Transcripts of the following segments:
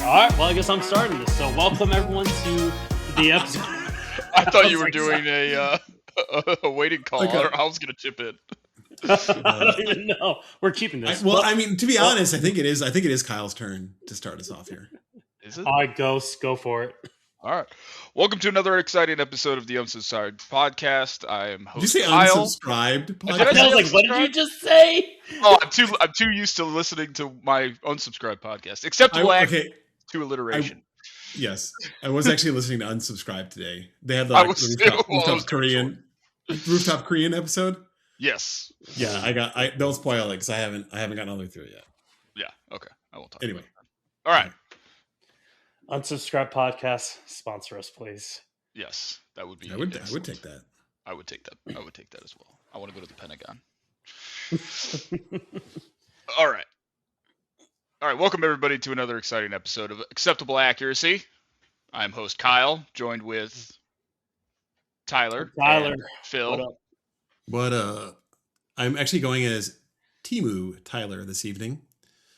right, well, I guess I'm starting this. So, welcome everyone to the episode. I thought you were doing a waiting call. Okay. I was going to chip in. I don't even know. We're keeping this. To be honest, I think it is Kyle's turn to start us off here. Is it? All right, go for it. All right. Welcome to another exciting episode of the Unsubscribed podcast. I am host Did you say Kyle. unsubscribed podcast? Did I say I was like, what did you just say? Oh, I'm too used to listening to my unsubscribed podcast. Acceptable to alliteration. Yes, I was actually listening to Unsubscribed today. They had the rooftop Korean episode. Yes. Yeah, don't spoil it because I haven't gotten all the way through it yet. Yeah. Okay. I won't talk. Anyway. All right. Unsubscribe podcast, sponsor us, please. Yes, that would be. I would take that. I would take that as well. I want to go to the Pentagon. All right. Welcome everybody to another exciting episode of Acceptable Accuracy. I'm host Kyle, joined with Tyler, and Phil. What up? I'm actually going as Timu Tyler this evening.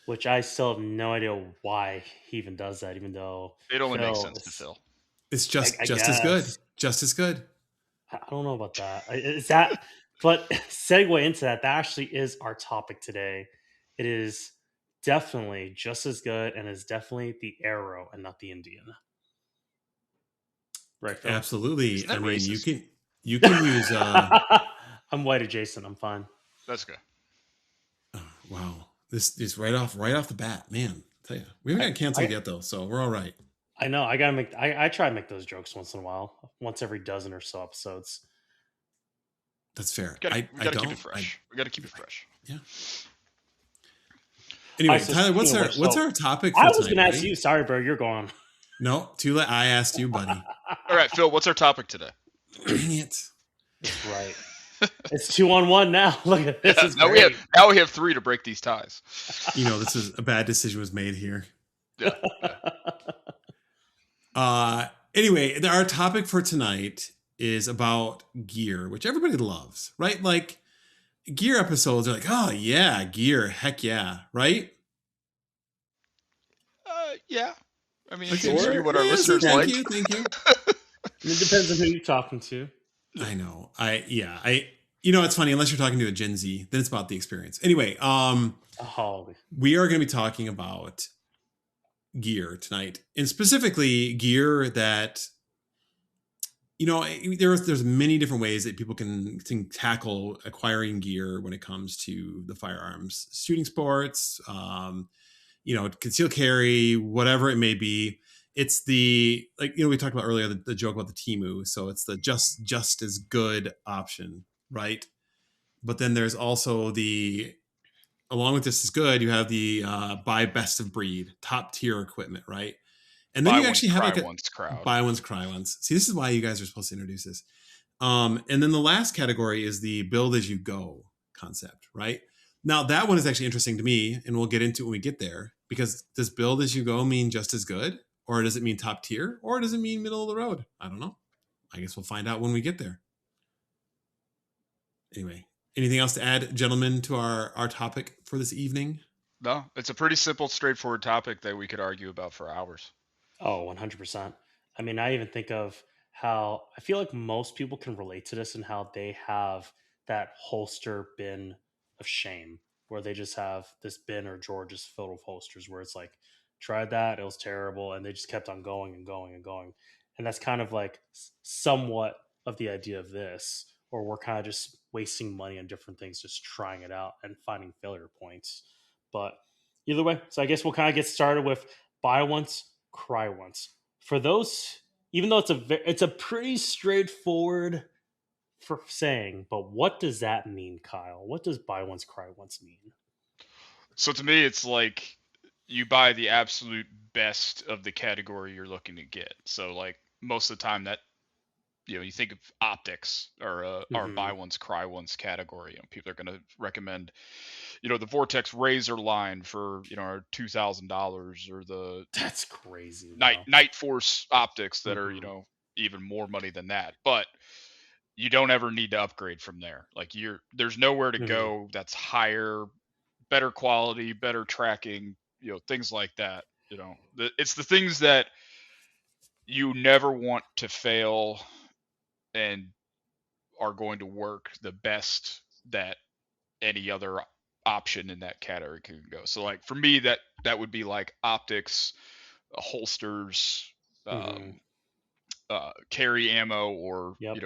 Which I still have no idea why he even does that, even though it only makes sense to Phil. It's just as good. Just as good. I don't know about that. Is that? But segue into that actually is our topic today. It is definitely just as good and is definitely the arrow and not the Indian. Right, Phil? Absolutely. I mean, you can use. I'm white adjacent. I'm fine. That's good. Oh, wow. This is right off the bat, man. I'll tell you, we haven't gotten canceled yet though, so we're all right. I know. I try to make those jokes once in a while, once every dozen or so episodes. That's fair. We gotta keep it fresh. We gotta keep it fresh. Yeah. Anyway, Tyler, what's our topic for tonight? I was going to ask you. Sorry, bro. You're going. No, too late. I asked you, buddy. All right, Phil, what's our topic today? Dang it. That's right. It's 2-on-1 now. Look at this. Now we have 3 to break these ties. This is a bad decision was made here. Yeah. Anyway, our topic for tonight is about gear, which everybody loves, right? Like gear episodes are like, oh yeah, gear, heck yeah, right? Yeah. I mean, it seems to be what our listeners like. Thank you. It depends on who you're talking to. I know. It's funny, unless you're talking to a Gen Z, then it's about the experience. Anyway, we are going to be talking about gear tonight, and specifically gear that, there's many different ways that people can tackle acquiring gear when it comes to the firearms, shooting sports, concealed carry, whatever it may be. It's we talked about earlier, the joke about the Timu. So it's the just as good option, right? But then there's also along with just as good, you have the buy best of breed, top tier equipment, right? And then you actually have buy once, cry once. See, this is why you guys are supposed to introduce this. And then the last category is the build as you go concept, right? Now that one is actually interesting to me, and we'll get into it when we get there, because does build as you go mean just as good? Or does it mean top tier? Or does it mean middle of the road? I don't know. I guess we'll find out when we get there. Anyway, anything else to add, gentlemen, to our topic for this evening? No, it's a pretty simple, straightforward topic that we could argue about for hours. Oh, 100%. I mean, I even think of how I feel like most people can relate to this and how they have that holster bin of shame where they just have this bin or drawer just filled with holsters where it's like, tried that, it was terrible, and they just kept on going and going and going. And that's kind of like somewhat of the idea of this, or we're kind of just wasting money on different things, just trying it out and finding failure points. But either way, so I guess we'll kind of get started with buy once, cry once. For those, even though it's a pretty straightforward for saying, but what does that mean, Kyle? What does buy once, cry once mean? So to me, it's like you buy the absolute best of the category you're looking to get. So like most of the time that, you think of optics or buy once, cry once category. People are going to recommend, the Vortex Razor line for, our $2,000 or the that's crazy Night Force optics that are, even more money than that. But you don't ever need to upgrade from there. Like there's nowhere to go that's higher, better quality, better tracking, things like that. It's the things that you never want to fail and are going to work the best that any other option in that category can go. So like for me, that would be like optics, holsters, Hmm. carry ammo, or Yep.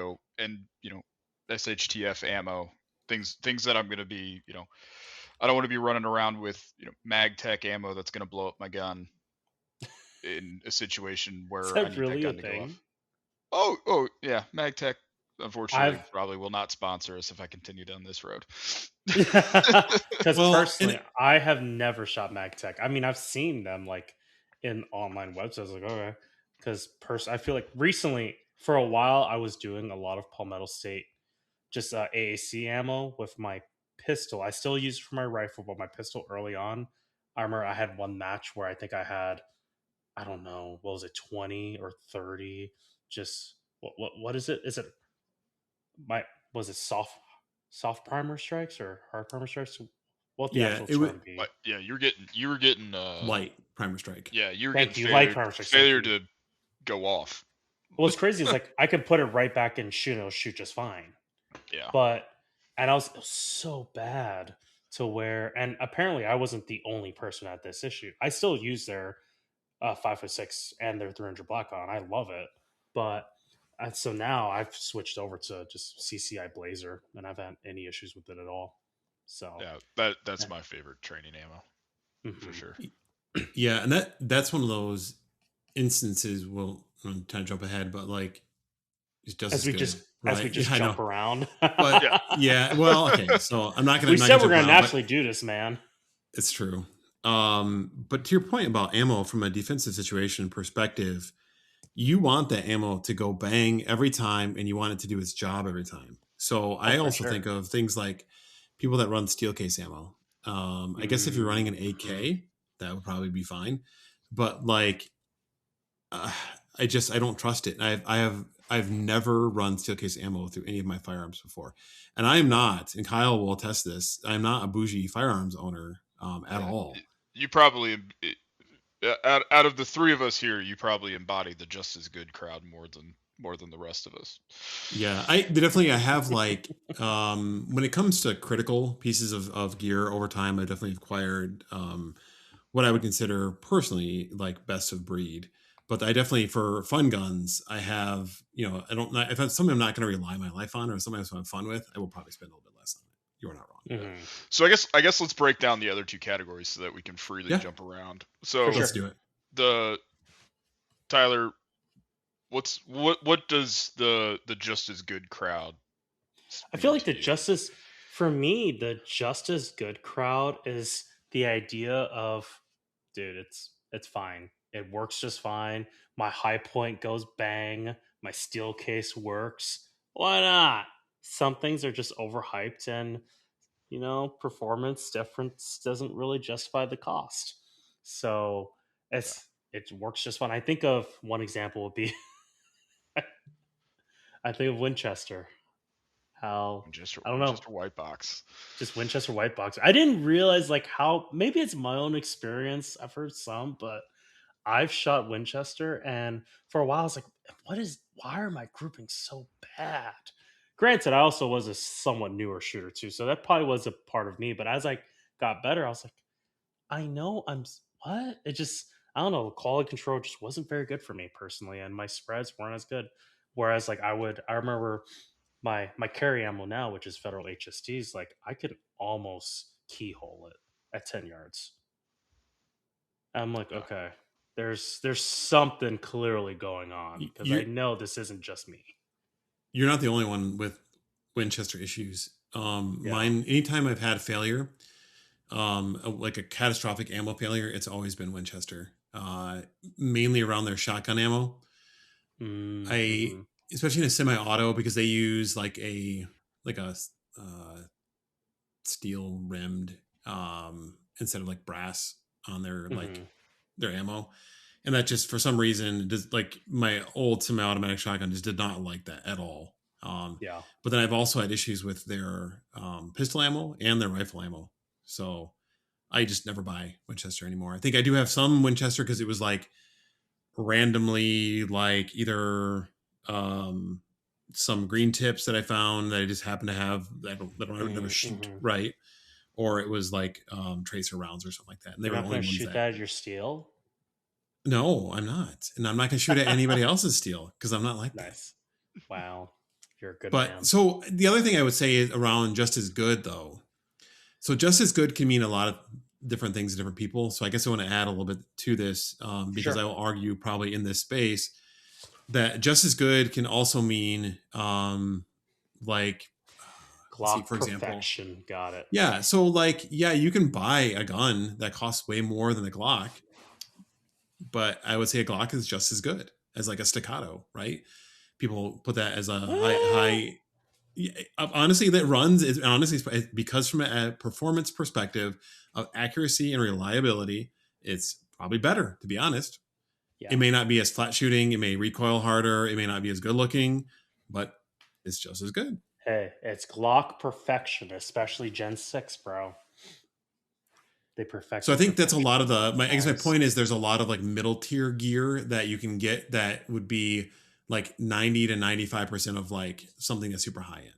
SHTF ammo. Things that I'm going to be, I don't want to be running around with mag tech ammo that's going to blow up my gun in a situation Is where I that need that really a gun to go off. thing? Oh yeah, MagTech unfortunately I've probably will not sponsor us if I continue down this road. because Well, and personally, I have never shot MagTech. I mean, I've seen them like in online websites. Like, okay, because I feel like recently, for a while, I was doing a lot of Palmetto State just AAC ammo with my pistol. I still use it for my rifle, but my pistol early on, I remember I had one match where I think I had, I don't know, what was it, 20 or 30? Just what is it? Is it my was it soft primer strikes or hard primer strikes? What the yeah, actual it would term be? But yeah, you were getting light primer strike. yeah, you were getting Thank you, light failure primer strikes. Thank failure you. to go off. What's crazy is like I could put it right back in shoot, and it'll shoot just fine. Yeah. But and it was so bad to where, and apparently I wasn't the only person at this issue. I still use their 5.6 and their 300 black on. I love it, but so now I've switched over to just CCI Blazer, and I've had any issues with it at all. So, Yeah, that's my favorite training ammo for mm-hmm. sure. Yeah, and that's one of those instances. Well, I'm trying to jump ahead, but like it's just as good, As we right? Yeah, just I jump know. around. But Yeah. yeah, well, okay. So We I'm not said gonna we're jump gonna around, but naturally do this, man. it's true. But to your point about ammo from a defensive situation perspective, you want that ammo to go bang every time, and you want it to do its job every time. So Oh, I for also think sure. of things like people that run steel case ammo. I guess if you're running an Mm-hmm. AK, that would probably be fine. But like, uh, I don't trust it. I've never run steel case ammo through any of my firearms before, and I am not. And Kyle will attest this. I'm not a bougie firearms owner at Yeah. all. You probably out of the three of us here, you probably embody the just as good crowd more than the rest of us. Yeah, I have like when it comes to critical pieces of gear over time, I definitely acquired what I would consider personally like best of breed. But I definitely for fun guns, I have, I don't if it's something I'm not going to rely my life on or something I'm having fun with, I will probably spend a little bit less on it. You're not wrong. Yeah. Mm-hmm. So I guess let's break down the other two categories so that we can freely Yeah, jump around. For So let's sure. do it. the Tyler, what does the just as good crowd I feel mean like to the you? justice for me, the just as good crowd is the idea of, dude, it's fine. It works just fine. My high point goes bang. My steel case works. Why not? Some things are just overhyped, and performance difference doesn't really justify the cost. So Yeah. it works just fine. I think of one example would be I think of Winchester. How I don't know, Winchester white box. just Winchester White Box. I didn't realize like how maybe it's my own experience. I've heard some, but I've shot Winchester, and for a while I was like, why are my grouping so bad? Granted, I also was a somewhat newer shooter too, so that probably was a part of me. But as I got better, I was like, I know what? It just I don't know, quality control just wasn't very good for me personally, and my spreads weren't as good. Whereas like I remember my carry ammo now, which is Federal HSTs, like I could almost keyhole it at 10 yards. I'm like, Yeah. okay, there's something clearly going on because I You know this isn't just me. you're not the only one with Winchester issues. Yeah. Mine, anytime I've had failure, like a catastrophic ammo failure, it's always been Winchester. Mainly around their shotgun ammo. I Mm-hmm. especially in a semi-auto because they use like a uh, steel rimmed instead of like brass on their like Mm-hmm. their ammo, and that just for some reason does like my old semi-automatic shotgun just did not like that at all. Yeah. But then I've also had issues with their pistol ammo and their rifle ammo. So I just never buy Winchester anymore. I think I do have some Winchester because it was like randomly like either some green tips that I found that I just happen to have that I would never shoot Mm-hmm. right, or it was like tracer rounds or something like that, and they You're were the not only going to ones shoot that. that at your steel? No, I'm not, and I'm not going to shoot at anybody else's steel because I'm not like that. Nice. Wow. You're a good But man. so the other thing I would say is around just as good though. So just as good can mean a lot of different things to different people. So I guess I want to add a little bit to this because Sure. I will argue probably in this space that just as good can also mean like let's see, Glock for example. perfection. Got it. Yeah. So like, yeah, you can buy a gun that costs way more than a Glock, but I would say a Glock is just as good as like a staccato, right? People put that as a high. Yeah, honestly, that runs is honestly because from a performance perspective of accuracy and reliability, it's probably better to be honest. It Yeah. may not be as flat shooting, it may recoil harder, it may not be as good looking, but it's just as good. Hey, it's Glock perfection, especially Gen 6, bro. They So I perfected think that's a perfection lot of with the those my I guess my guys. point is there's a lot of like middle tier gear that you can get that would be like 90 to 95% of like something that's super high end,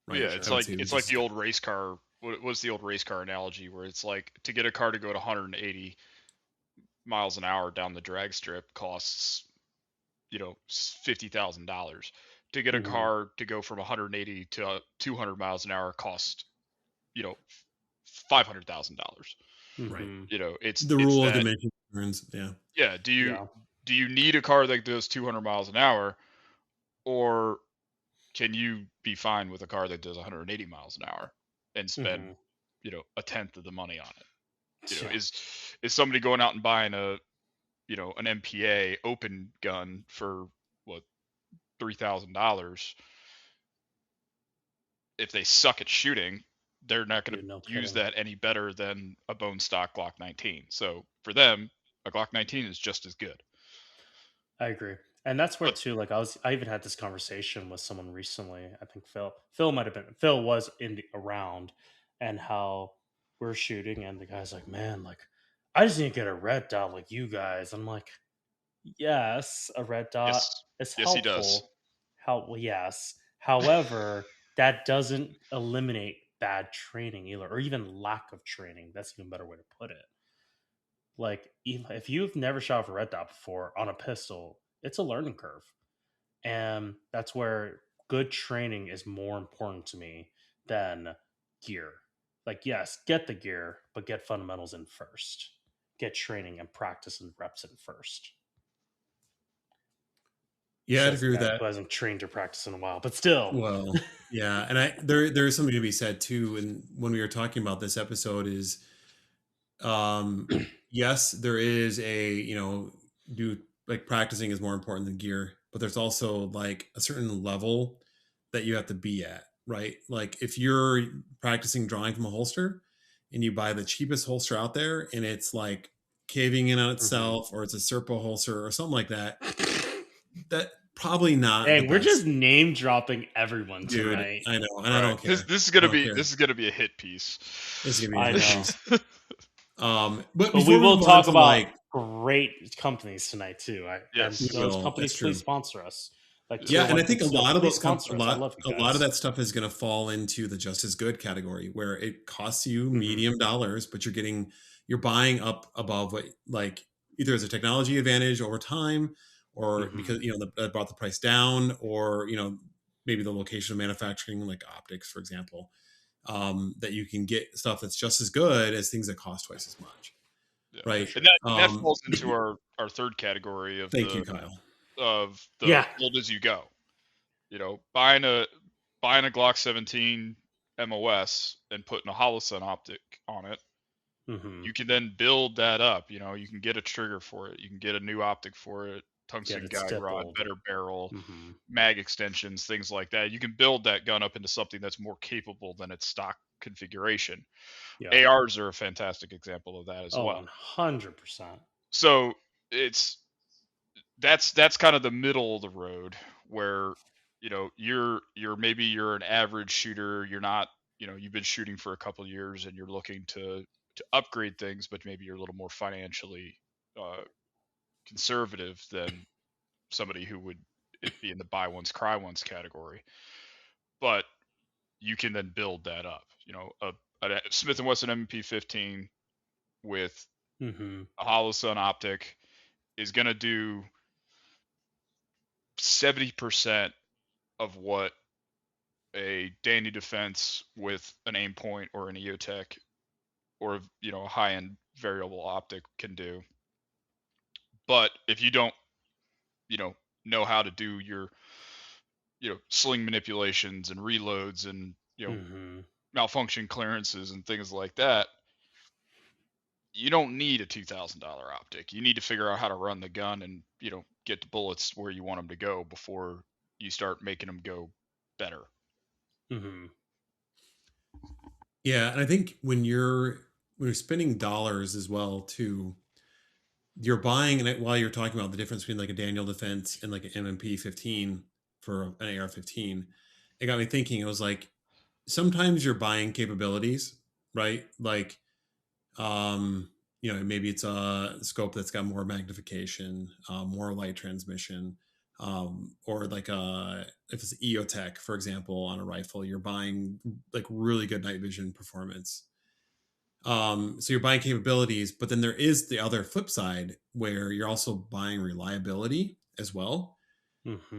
Well, right? yeah, Sure. I would say it's just like as the good. old race car. What was the old race car analogy where it's like to get a car to go to 180 miles an hour down the drag strip costs $50,000. To get a Mm-hmm. car to go from 180 to 200 miles an hour cost you know $500,000. Right. Mm-hmm. It's The rule of that. diminishing returns, yeah. Yeah, Yeah. do you need a car that goes 200 miles an hour, or can you be fine with a car that does 180 miles an hour and spend Mm-hmm. a tenth of the money on it? Yeah. Is somebody going out and buying an MPA open gun for what, $3,000? If they suck at shooting, they're not going Dude, no to use kidding. that any better than a bone stock Glock 19. So for them, a Glock 19 is just as good. I agree. And that's where But too, like I even had this conversation with someone recently. I think Phil might have been Phil was around, and how we're shooting and the guy's like, man, like I just need to get a red dot like you guys. I'm like, yes, a red dot yes, is yes, he does. helpful. Well, yes. However, that doesn't eliminate bad training either, or even lack of training. That's even a better way to put it. Like, if you've never shot with a red dot before on a pistol, it's a learning curve. And that's where good training is more important to me than gear. Like, yes, get the gear, but get fundamentals in first. Get training and practice and reps in first. Yeah, I'd Says agree the with guy that. who hasn't trained or practiced in a while, but still. Well, yeah, and there's something to be said too. And when we were talking about this episode, is yes, there is a do like practicing is more important than gear, but there's also like a certain level that you have to be at, right? Like if you're practicing drawing from a holster and you buy the cheapest holster out there and it's like caving in on Mhm. itself or it's a Serpo holster or something like that, that probably not the Dang, we're just best. name dropping everyone Dude, tonight. I know, and I Right. don't This care. this is I gonna don't be care. this is gonna be a hit piece. It's gonna be a I hit know. piece. But But we before we will move on talk to about like, great companies tonight too. And we Yes. those will. companies, That's please true. sponsor us. Like Yes. Yeah, tier and one I think a conceal, lot of please those sponsor us. I love you a lot of guys. that stuff is going to fall into the just as good category, where it costs you Hmm. medium dollars, but you're buying up above what like either as a technology advantage over time, or Hmm. because that brought the price down, or maybe the location of manufacturing, like optics, for example, that you can get stuff that's just as good as things that cost twice as much, Yeah. For right? And sure. that falls into our third category of Thank the you, Kyle. Yeah. build as you go. Buying a Glock 17 MOS and putting a Holosun optic on it. Hmm. You can then build that up. You can get a trigger for it. You can get a new optic for it, Get tungsten it guide rod, stippled. better barrel, Hmm. mag extensions, things like that. You can build that gun up into something that's more capable than its stock configuration. Yeah. ARs are a fantastic example of that as Oh, well. 100%. So it's that's kind of the middle of the road where you're maybe you're an average shooter. You're not, you've been shooting for a couple of years and you're looking to to upgrade things, but maybe you're a little more financially conservative than somebody who would be in the buy once, cry once category. But you can then build that up. A Smith & Wesson MP15 with a Holosun optic is going to do 70% of what a Danny Defense with an aim point or an EOTech or a high-end variable optic can do. But if you don't know how to do your sling manipulations and reloads and malfunction clearances and things like that, you don't need a $2,000 optic. You need to figure out how to run the gun and get the bullets where you want them to go before you start making them go better. Yeah, and I think when you're spending dollars as well too, you're buying, and while you're talking about the difference between like a Daniel Defense and like an MP15 for an AR-15, it got me thinking. It was like sometimes you're buying capabilities, right? Like, maybe it's a scope that's got more magnification, more light transmission, or like if it's EOTech, for example, on a rifle, you're buying like really good night vision performance. So you're buying capabilities, but then there is the other flip side where you're also buying reliability as well.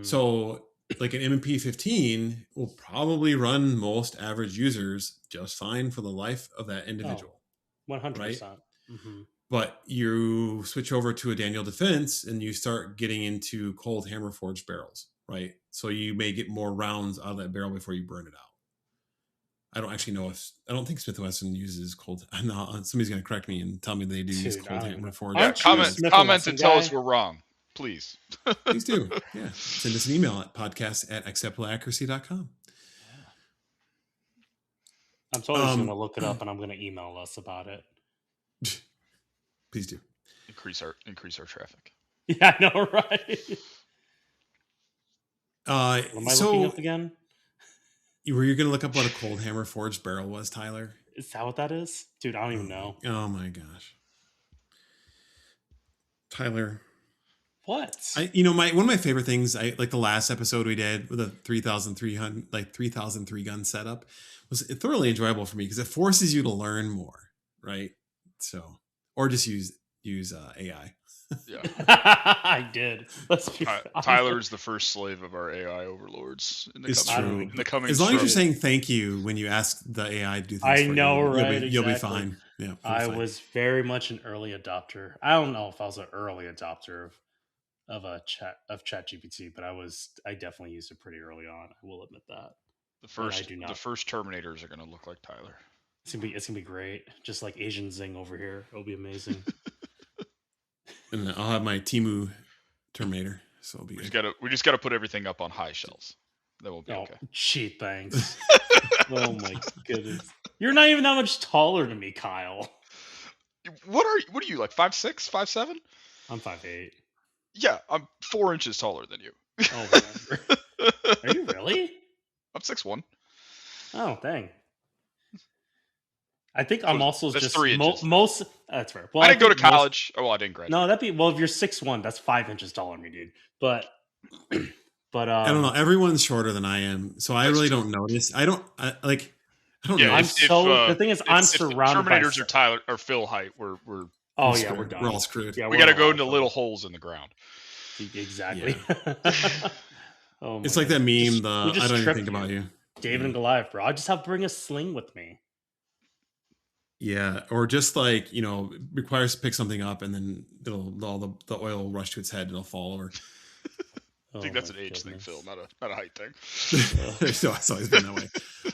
So like an MP15 will probably run most average users just fine for the life of that individual. 100%. Right? But you switch over to a Daniel Defense and you start getting into cold hammer forged barrels, right? So you may get more rounds out of that barrel before you burn it out. I don't actually know I don't think Smith & Wesson uses cold. No, somebody's going to correct me and tell me they do use cold hammer forged. Yeah, comment and tell us we're wrong, please. Please do. Yeah. Send us an email at podcast@acceptableaccuracy.com. I'm totally just going to look it up and I'm going to email us about it. Please do. Increase our traffic. Yeah, I know, right? Am I looking up again? Were you going to look up what a cold hammer forged barrel was, Tyler? Is that what that is? Dude, I don't even know. Oh my gosh. Tyler. What? One of my favorite things, like the last episode we did with a 3003 gun setup, was thoroughly enjoyable for me because it forces you to learn more, right? So, or just use AI. Yeah, I did. Tyler's the first slave of our AI overlords. It's true. In the coming as long as you're saying thank you when you ask the AI to do things, I know, right? You'll be fine. Yeah, I was very much an early adopter. I don't know if I was an early adopter of ChatGPT, but I definitely used it pretty early on. I will admit that. The first Terminators are going to look like Tyler. It's gonna be great. Just like Asian Zing over here. It'll be amazing. And I'll have my Temu Terminator. So it'll be we just gotta put everything up on high shelves. That will be okay. Gee, thanks. Oh my goodness. You're not even that much taller than me, Kyle. What are you like 5'6", 5'7"? I'm 5'8". Yeah, I'm 4 inches taller than you. Oh, whatever. Are you really? I'm 6'1". Oh, dang. I think I'm also that's just 3 inches. Most. That's fair. Well, I didn't go to college. I didn't graduate. No, if you're 6'1", that's 5 inches taller than me, dude. But I don't know. Everyone's shorter than I am, so I really don't notice. I don't know. The thing is, I'm surrounded by Terminators or Phil height. We're we're done. We're all screwed. Yeah, we got to go into little holes in the ground. Exactly. Yeah. It's like that meme. I don't even think about you. David and Goliath, bro. I just have to bring a sling with me. Yeah, or just like requires to pick something up and then all the oil will rush to its head and it'll fall over. I think that's an age thing, Phil, not a height thing. So it's always been that way.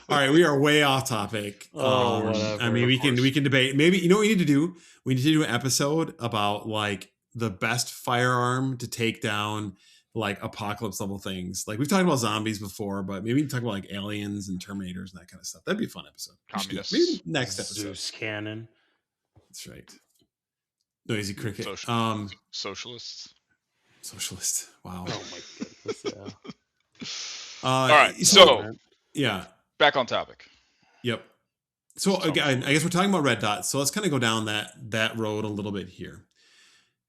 All right, we are way off topic. Whatever. I mean, we can debate. Maybe what we need to do? We need to do an episode about like the best firearm to take down like apocalypse level things. Like we've talked about zombies before, but maybe we can talk about like aliens and Terminators and that kind of stuff. That'd be a fun episode. Communists. Maybe next episode. Zeus cannon. That's right. Noisy cricket. Socialists. Socialist. Wow. Oh my goodness. Yeah. All right. So yeah. Back on topic. Yep. So again, I guess we're talking about red dots. So let's kind of go down that road a little bit here.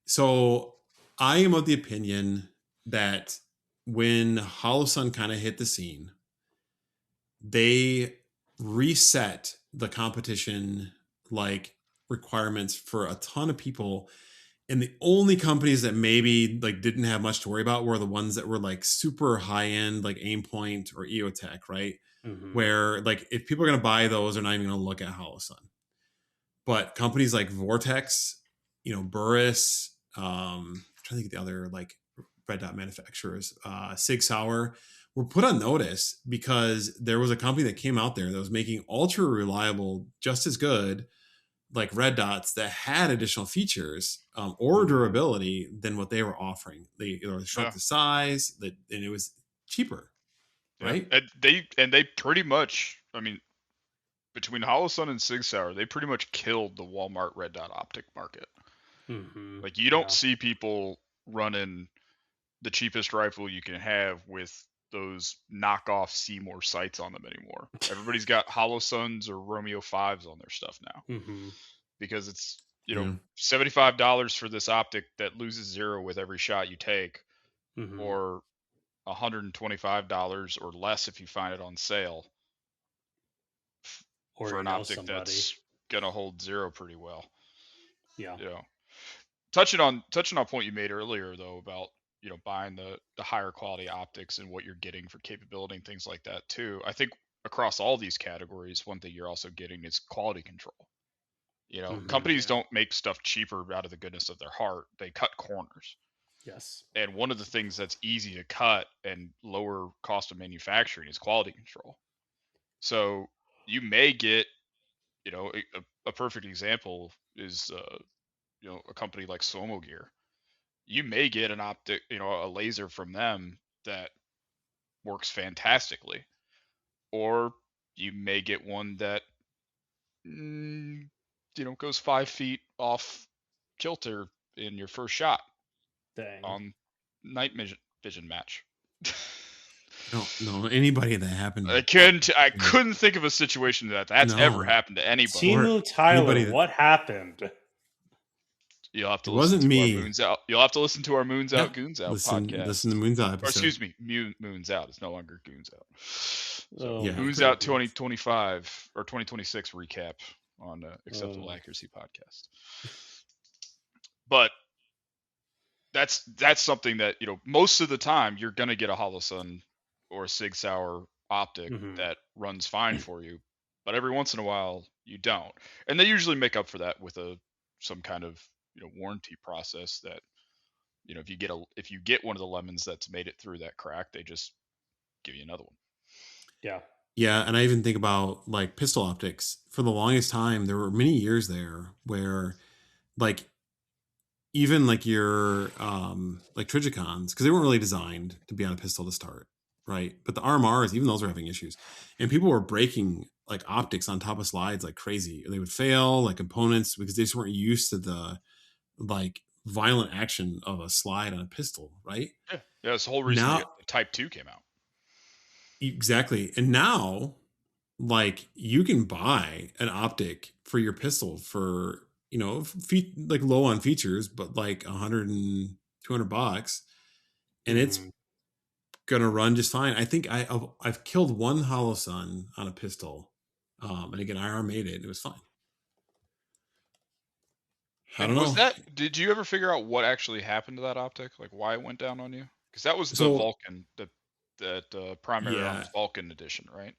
So I am of the opinion that when Holosun kind of hit the scene, they reset the competition like requirements for a ton of people, and the only companies that maybe like didn't have much to worry about were the ones that were like super high end, like Aimpoint or EOTech, right? Mm-hmm. Where like if people are going to buy those, they're not even going to look at Holosun. But companies like Vortex, Burris, I'm trying to think of the other like red dot manufacturers, Sig Sauer, were put on notice because there was a company that came out there that was making ultra reliable, just as good, like red dots that had additional features or durability than what they were offering. They shrunk the size, and it was cheaper, right? And they pretty much, I mean, between Holosun and Sig Sauer, they pretty much killed the Walmart red dot optic market. Mm-hmm. Like you don't see people running the cheapest rifle you can have with those knockoff Seymour sights on them anymore. Everybody's got Holosuns or Romeo 5s on their stuff now. Mm-hmm. Because it's, $75 for this optic that loses 0 with every shot you take, or $125 or less if you find it on sale, or for an optic that's gonna hold 0 pretty well. Yeah. Touching on a point you made earlier though about buying the higher quality optics and what you're getting for capability and things like that too. I think across all these categories, one thing you're also getting is quality control. Companies don't make stuff cheaper out of the goodness of their heart. They cut corners. Yes. And one of the things that's easy to cut and lower cost of manufacturing is quality control. So you may get, a perfect example is, a company like Somo Gear. You may get an optic, a laser from them that works fantastically, or you may get one that, goes 5 feet off kilter in your first shot. Dang. On night vision match. I don't know anybody that happened. I couldn't think of a situation that's ever happened to anybody. Timu Tyler, what happened? You'll have to listen to our Moons Out. You'll have to listen to our Moons Out, Goons Out podcast. Listen to Moons Out episode. Or excuse me, Moons Out. It's no longer Goons Out. So yeah, Moons Out 2025 or 2026 recap on Acceptable Accuracy podcast. But that's something that most of the time you're gonna get a Holosun or a Sig Sauer optic that runs fine for you, but every once in a while you don't, and they usually make up for that with some kind of warranty process that if you get one of the lemons that's made it through that crack, they just give you another one. Yeah, and I even think about like pistol optics. For the longest time, there were many years there where like even like your like Trigicons, because they weren't really designed to be on a pistol to start, right? But the RMRs, even those were having issues, and people were breaking like optics on top of slides like crazy. They would fail like components because they just weren't used to the like violent action of a slide on a pistol, right? Yeah, that's the whole reason the Type 2 came out. Exactly. And now like you can buy an optic for your pistol for like low on features, but like 100 and 200 bucks, and it's gonna run just fine. I think I've killed one Holosun on a pistol, and again IR made it. It was fine. I don't know. Did you ever figure out what actually happened to that optic? Like why it went down on you? Because that was the Vulcan, that primary arms Vulcan edition, right?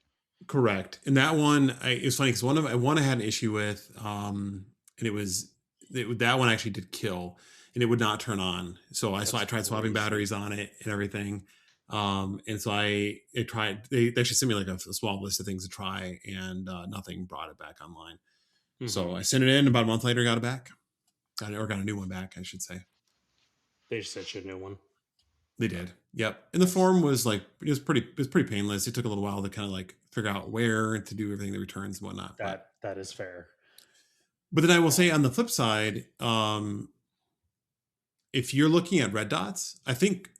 Correct. And that one, it was funny because one I had an issue with, and that one actually did kill, and it would not turn on. So I tried swapping batteries on it and everything. And so I tried. They actually sent me like a small list of things to try, and nothing brought it back online. So I sent it in. About a month later, got it back. Got a new one back, I should say. They just sent you a new one. They did. Yep. And the form was like it was pretty painless. It took a little while to kind of like figure out where to do everything, the returns and whatnot. That is fair. But then I will say on the flip side, if you're looking at red dots, I think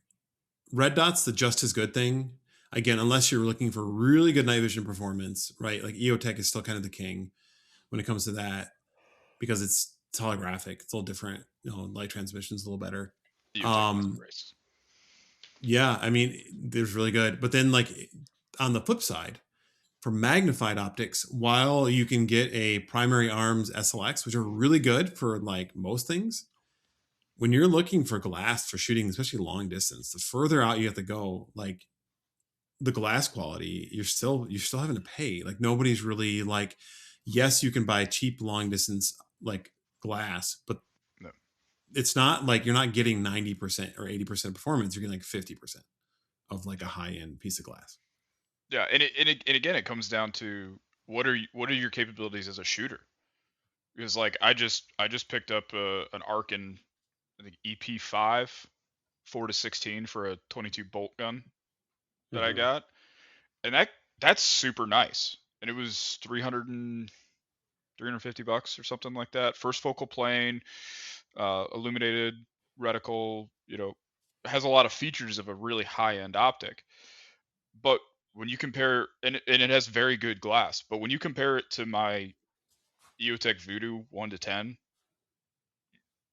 red dots the just as good thing. Again, unless you're looking for really good night vision performance, right? Like EOTech is still kind of the king when it comes to that because it's holographic. It's a little different. Light transmission's a little better. EOTech makes Um, race. yeah, I mean, there's really good. But then, like, on the flip side, for magnified optics, while you can get a primary arms SLX, which are really good for like most things, when you're looking for glass for shooting, especially long distance, the further out you have to go, like the glass quality, you're still having to pay. Like nobody's really like, yes, you can buy cheap long distance like glass, but No. it's not like you're not getting 90% or 80% performance. You're getting like 50% of like a high end piece of glass. Yeah, and again, it comes down to what are your capabilities as a shooter? Because like I just picked up an Arkin, I think EP5 4-16 for a 22 bolt gun that I Mm-hmm. got, and that's super nice, and it was 350 bucks or something like that. First focal plane, illuminated reticle, has a lot of features of a really high end optic. But when you compare, and it has very good glass, but when you compare it to my EOTech Voodoo 1-10,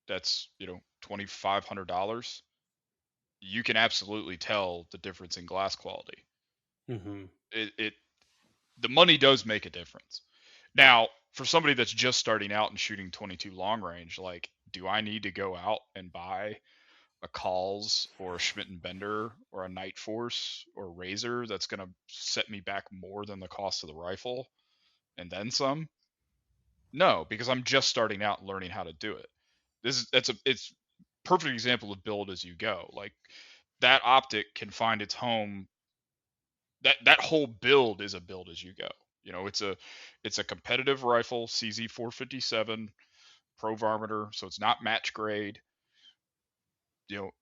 that's $2,500. You can absolutely tell the difference in glass quality. Mm-hmm. It the money does make a difference. Now, for somebody that's just starting out and shooting 22 long range, like, do I need to go out and buy a Calls or a Schmidt and Bender or a Night Force or Razor that's going to set me back more than the cost of the rifle and then some? No, because I'm just starting out and learning how to do it. It's perfect example of build as you go. Like that optic can find its home. That whole build is a build as you go. It's a competitive rifle, CZ 457 Pro Varmiter, so it's not match grade.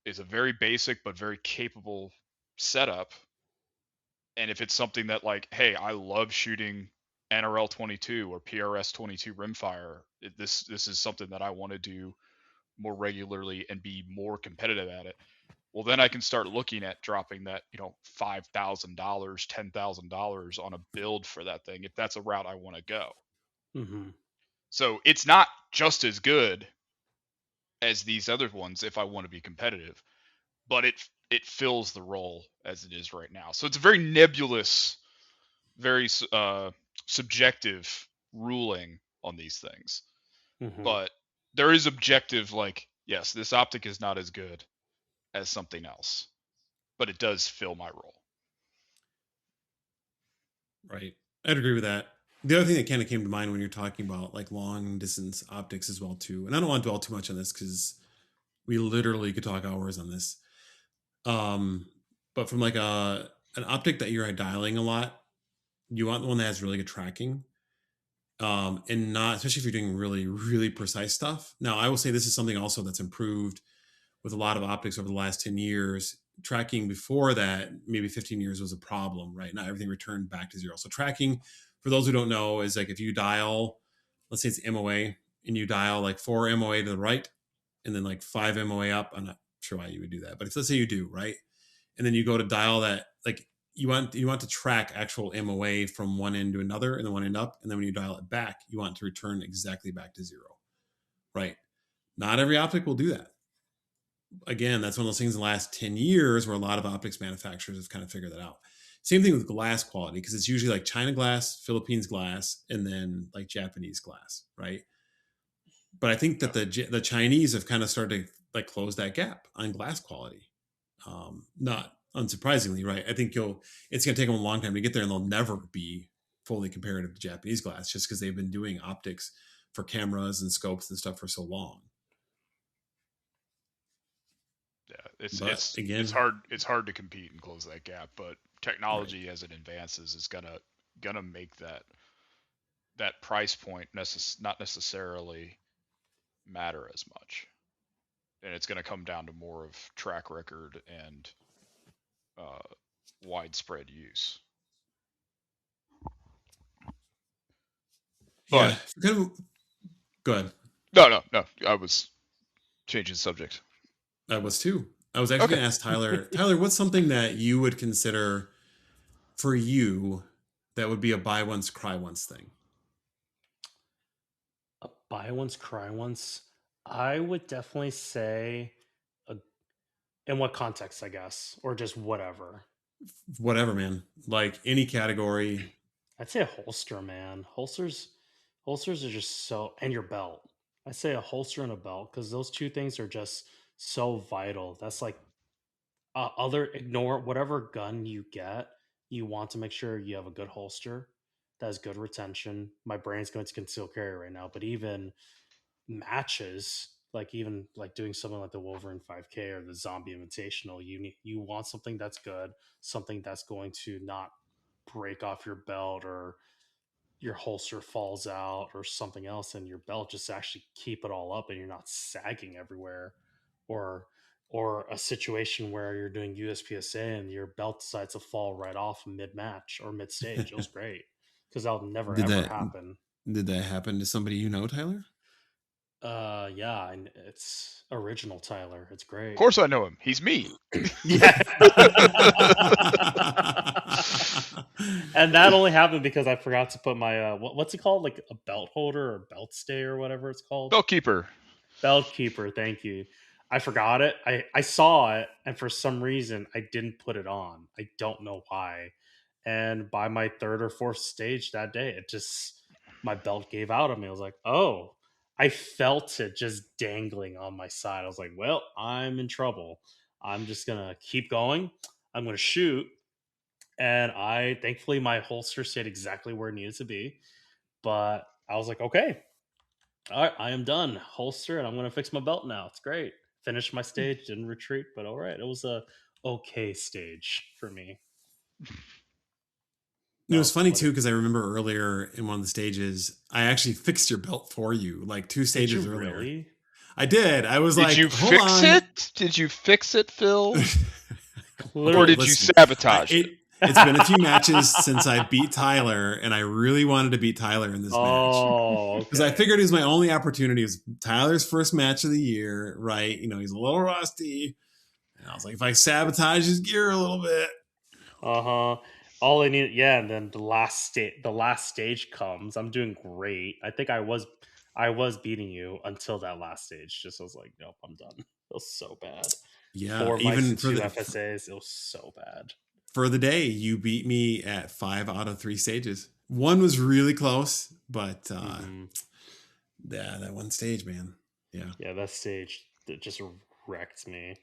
It's a very basic but very capable setup. And if it's something that like, hey, I love shooting NRL 22 or PRS 22 rimfire, this is something that I want to do more regularly and be more competitive at it. Well, then I can start looking at dropping that, $5,000, $10,000 on a build for that thing if that's a route I want to go. Mm-hmm. So it's not just as good as these other ones if I want to be competitive, but it fills the role as it is right now. So it's a very nebulous, very subjective ruling on these things. Mm-hmm. But there is objective, like, yes, this optic is not as good as something else, but it does fill my role. Right. I'd agree with that. The other thing that kind of came to mind when you're talking about like long distance optics as well too, and I don't want to dwell too much on this because we literally could talk hours on this. Um, but from like an optic that you're dialing a lot, you want the one that has really good tracking. And not especially if you're doing really, really precise stuff. Now, I will say this is something also that's improved with a lot of optics over the last 10 years. Tracking before that, maybe 15 years was a problem, right? Not everything returned back to zero. So tracking, for those who don't know, is like if you dial, let's say it's MOA, and you dial like 4 MOA to the right and then like 5 MOA up. I'm not sure why you would do that, but if let's say you do, right? And then you go to dial that, like you want to track actual MOA from one end to another and then one end up. And then when you dial it back, you want to return exactly back to zero, right? Not every optic will do that. Again, that's one of those things in the last 10 years where a lot of optics manufacturers have kind of figured that out. Same thing with glass quality, because it's usually like China glass, Philippines glass, and then like Japanese glass, right? But I think that the Chinese have kind of started to like close that gap on glass quality. Not unsurprisingly, right? I think it's going to take them a long time to get there, and they'll never be fully comparative to Japanese glass just because they've been doing optics for cameras and scopes and stuff for so long. Yeah, But it's again, hard to compete and close that gap, but right. technology as it advances is gonna make that price point not necessarily matter as much, and it's gonna come down to more of track record and uh, widespread use. But Yeah, kind of good. no, I was changing subject. I was too. I was actually Okay. going to ask Tyler. Tyler, what's something that you would consider? for you that would be a buy once, cry once thing? A buy once, cry once. I would definitely say, a, in what context, I guess, or just whatever. Whatever, man. Like any category. I'd say a holster, man. Holsters are just so, and your belt. I'd say a holster and a belt because those two things are just so vital. That's like other ignore whatever gun you get. You want to make sure you have a good holster that has good retention. My brain's going to conceal carry right now, but even matches, like even like doing something like the Wolverine 5K or the Zombie Invitational, you want something that's good, something that's going to not break off your belt or your holster falls out or something else and your belt just actually keep it all up and you're not sagging everywhere, or a situation where you're doing USPSA and your belt decides to fall right off mid match or mid stage. It was great because that'll never Did ever that happen. did that happen to somebody you know, Tyler? Yeah, and it's original Tyler. It's Of great. course I know him. He's me. Yeah. And that only happened because I forgot to put my what's it called, like a belt holder or belt stay or whatever it's called. Belt keeper. Belt keeper, thank you. I forgot it. I saw it, and for some reason, I didn't put it on. I don't know why. And by my third or fourth stage that day, it just my belt gave out on me. I was like, oh, I felt it just dangling on my side. I was like, well, I'm in trouble. I'm just gonna keep going. I'm gonna shoot. And I thankfully my holster stayed exactly where it needed to be. But I was like, okay, all right, I am done. Holster, and I'm gonna fix my belt now. It's great. Finished my stage, didn't retreat, but all right. It was a okay stage for me. It That was was funny what too it. because I remember earlier in one of the stages, I actually fixed your belt for you, like two Did you stages earlier. really? I did. I was Did you like, hold fix on. it? Did you fix it, Phil? Or Okay, Clearly. did you listen. sabotage it? It's been a few matches since I beat Tyler, and I really wanted to beat Tyler in this match Oh, because I okay. figured it was my only opportunity. It was Tyler's first match of the year, right? You know, he's a little rusty, and I was like, if I sabotage his gear a little bit, Uh huh. All I need, yeah. And then the last stage comes. I'm doing great. I think I was beating you until that last stage. Just I was like, nope, I'm done. It was so bad. yeah, Four mice even and two FSAs. It was so bad. for the day, you beat me at 5 out of 3 stages. One was really close, but Hmm. yeah, that one stage, man. Yeah, Yeah, that stage that just wrecked me.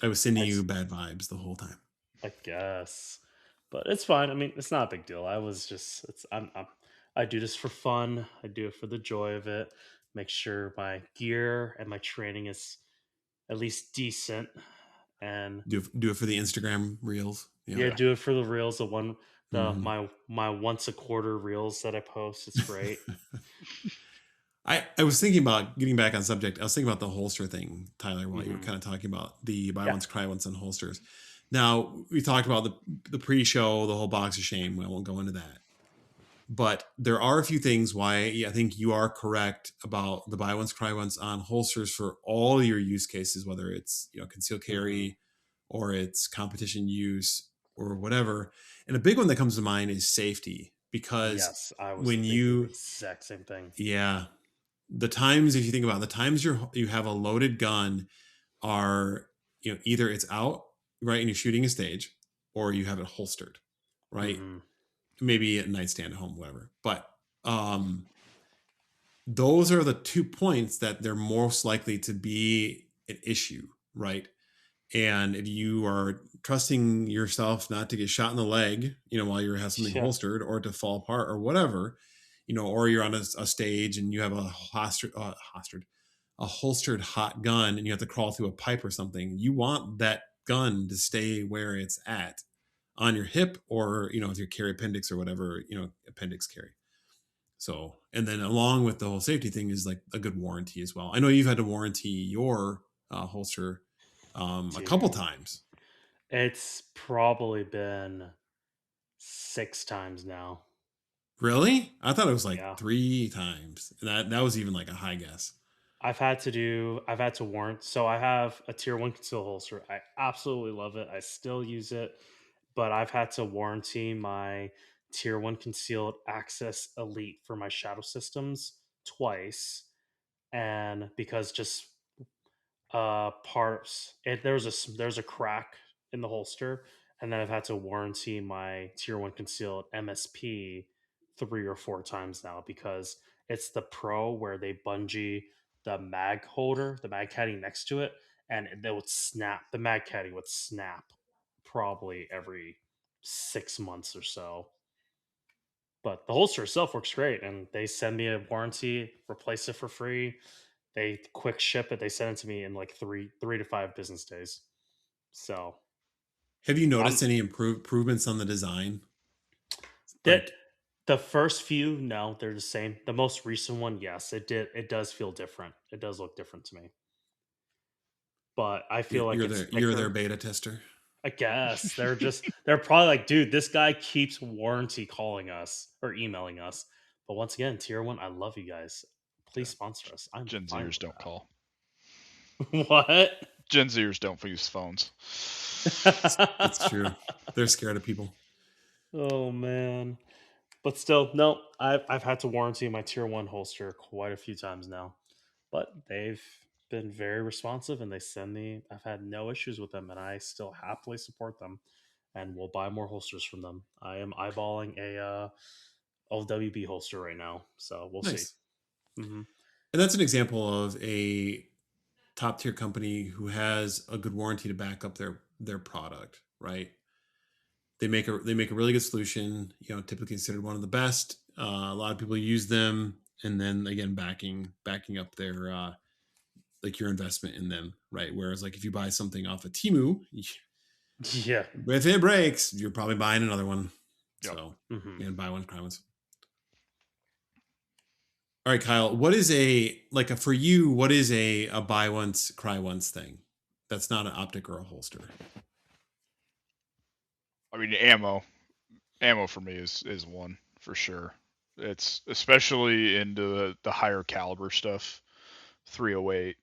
I was sending I, you s- bad vibes the whole time. I guess, but it's fine. I mean, it's not a big deal. I was just, I do this for fun. I do it for the joy of it. Make sure my gear and my training is at least decent, and Do it for the Instagram reels. Yep. yeah, Yeah. do it for the reels. The Mhm. my once a quarter reels that I post. It's great. I was thinking about getting back on subject. I was thinking about the holster thing, Tyler, while you were Hmm. kind of talking about the buy Yeah. once, cry once on holsters. Now, we talked about the pre show, the whole box of shame. I won't go into that. But there are a few things why I think you are correct about the buy once, cry once on holsters for all your use cases, whether it's concealed Hmm. carry or it's competition use or whatever. And a big one that comes to mind is safety because Yes, I was when thinking the you exact same thing. yeah, the times if you think about it, the times you have a loaded gun are either it's out right and you're shooting a stage or you have it holstered right, Hmm. maybe a nightstand at home, whatever, but those are the 2 points that they're most likely to be an issue, right? And if you are trusting yourself not to get shot in the leg while you have something Yeah. holstered or to fall apart or whatever, or you're on a stage and you have a holstered hot gun and you have to crawl through a pipe or something, you want that gun to stay where it's at on your hip or with your carry appendix or whatever appendix carry. So, and then along with the whole safety thing is like a good warranty as well. I know you've had to warranty your holster a couple Dude, times. it's probably been 6 times now. Really? I thought it was like Yeah. 3 times. And that was even like a high guess. I've had to warrant. So I have a tier one conceal holster. I absolutely love it. I still use it. but I've had to warranty my Tier 1 Concealed Access Elite for my Shadow Systems twice. And because just parts, there's a crack in the holster, and then I've had to warranty my Tier 1 Concealed MSP 3 or 4 times now because it's the Pro where they bungee the mag holder, the mag caddy next to it, and they would snap. The mag caddy would snap probably every 6 months or so. But the holster itself works great, and they send me a warranty, replace it for free. They quick ship it. They send it to me in like three to 5 business days. So Have you I'm noticed any improvements on the design? that Like the first few, no, they're the same. The most recent one, yes, it did. It does feel different. It does look different to me. But I feel like it's you're their thicker. beta tester. I guess they're probably like, dude, this guy keeps warranty calling us or emailing us. But once again, Tier 1, I love you guys. Yeah. Please sponsor us. I'm Gen fine Zers don't call. with that. What? Gen Zers don't use phones. It's true. They're scared of people. Oh man. But still, no, I've had to warranty my Tier 1 holster quite a few times now. But they've been very responsive and they send me I've had no issues with them and I still happily support them and will buy more holsters from them. I am eyeballing a LWB holster right now, so we'll see. Nice. Hmm. And that's an example of a top tier company who has a good warranty to back up their product, right? They make a really good solution, typically considered one of the best. A lot of people use them, and then again backing up their like your investment in them, right? Whereas like if you buy something off of Timu, Yeah. if it breaks, you're probably buying another one. Yep. So Hmm. and buy one, cry once. All right, Kyle, what is for you, what is a buy once, cry once thing? That's not an optic or a holster. I mean, ammo for me is one for sure. It's especially into the higher caliber stuff, 308,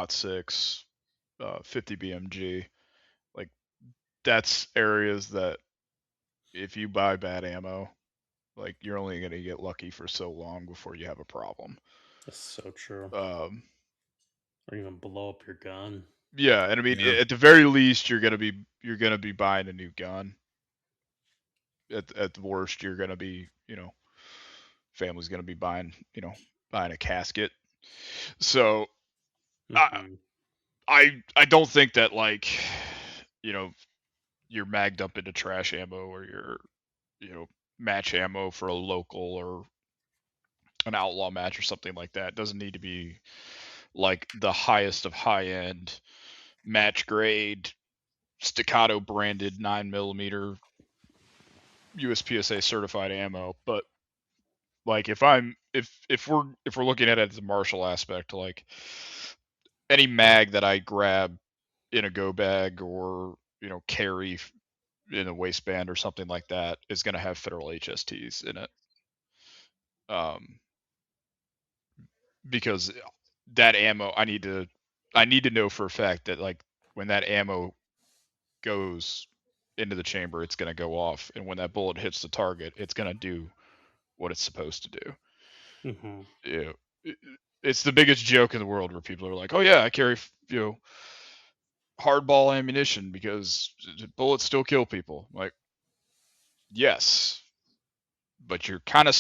6, 50 BMG. Like that's areas that if you buy bad ammo, like you're only gonna get lucky for so long before you have a problem. That's so true. Um, Or even blow up your gun. yeah, and I mean Yeah. at the very least you're gonna be buying a new gun. At the worst, you're gonna be family's gonna be buying a casket. So I Hmm. I don't think that you know you're magged up into trash ammo or you're match ammo for a local or an outlaw match or something like that. It doesn't need to be like the highest of high end match grade staccato branded 9mm USPSA certified ammo. But like if we're looking at it as a martial aspect, like any mag that I grab in a go bag or carry in a waistband or something like that is going to have federal HSTs in it. Because that ammo, I need to know for a fact that like when that ammo goes into the chamber, it's going to go off, and when that bullet hits the target, it's going to do what it's supposed to do. Hmm. You know, it's the biggest joke in the world where people are like, "Oh yeah, I carry hardball ammunition because bullets still kill people." Like, yes, but you're kind of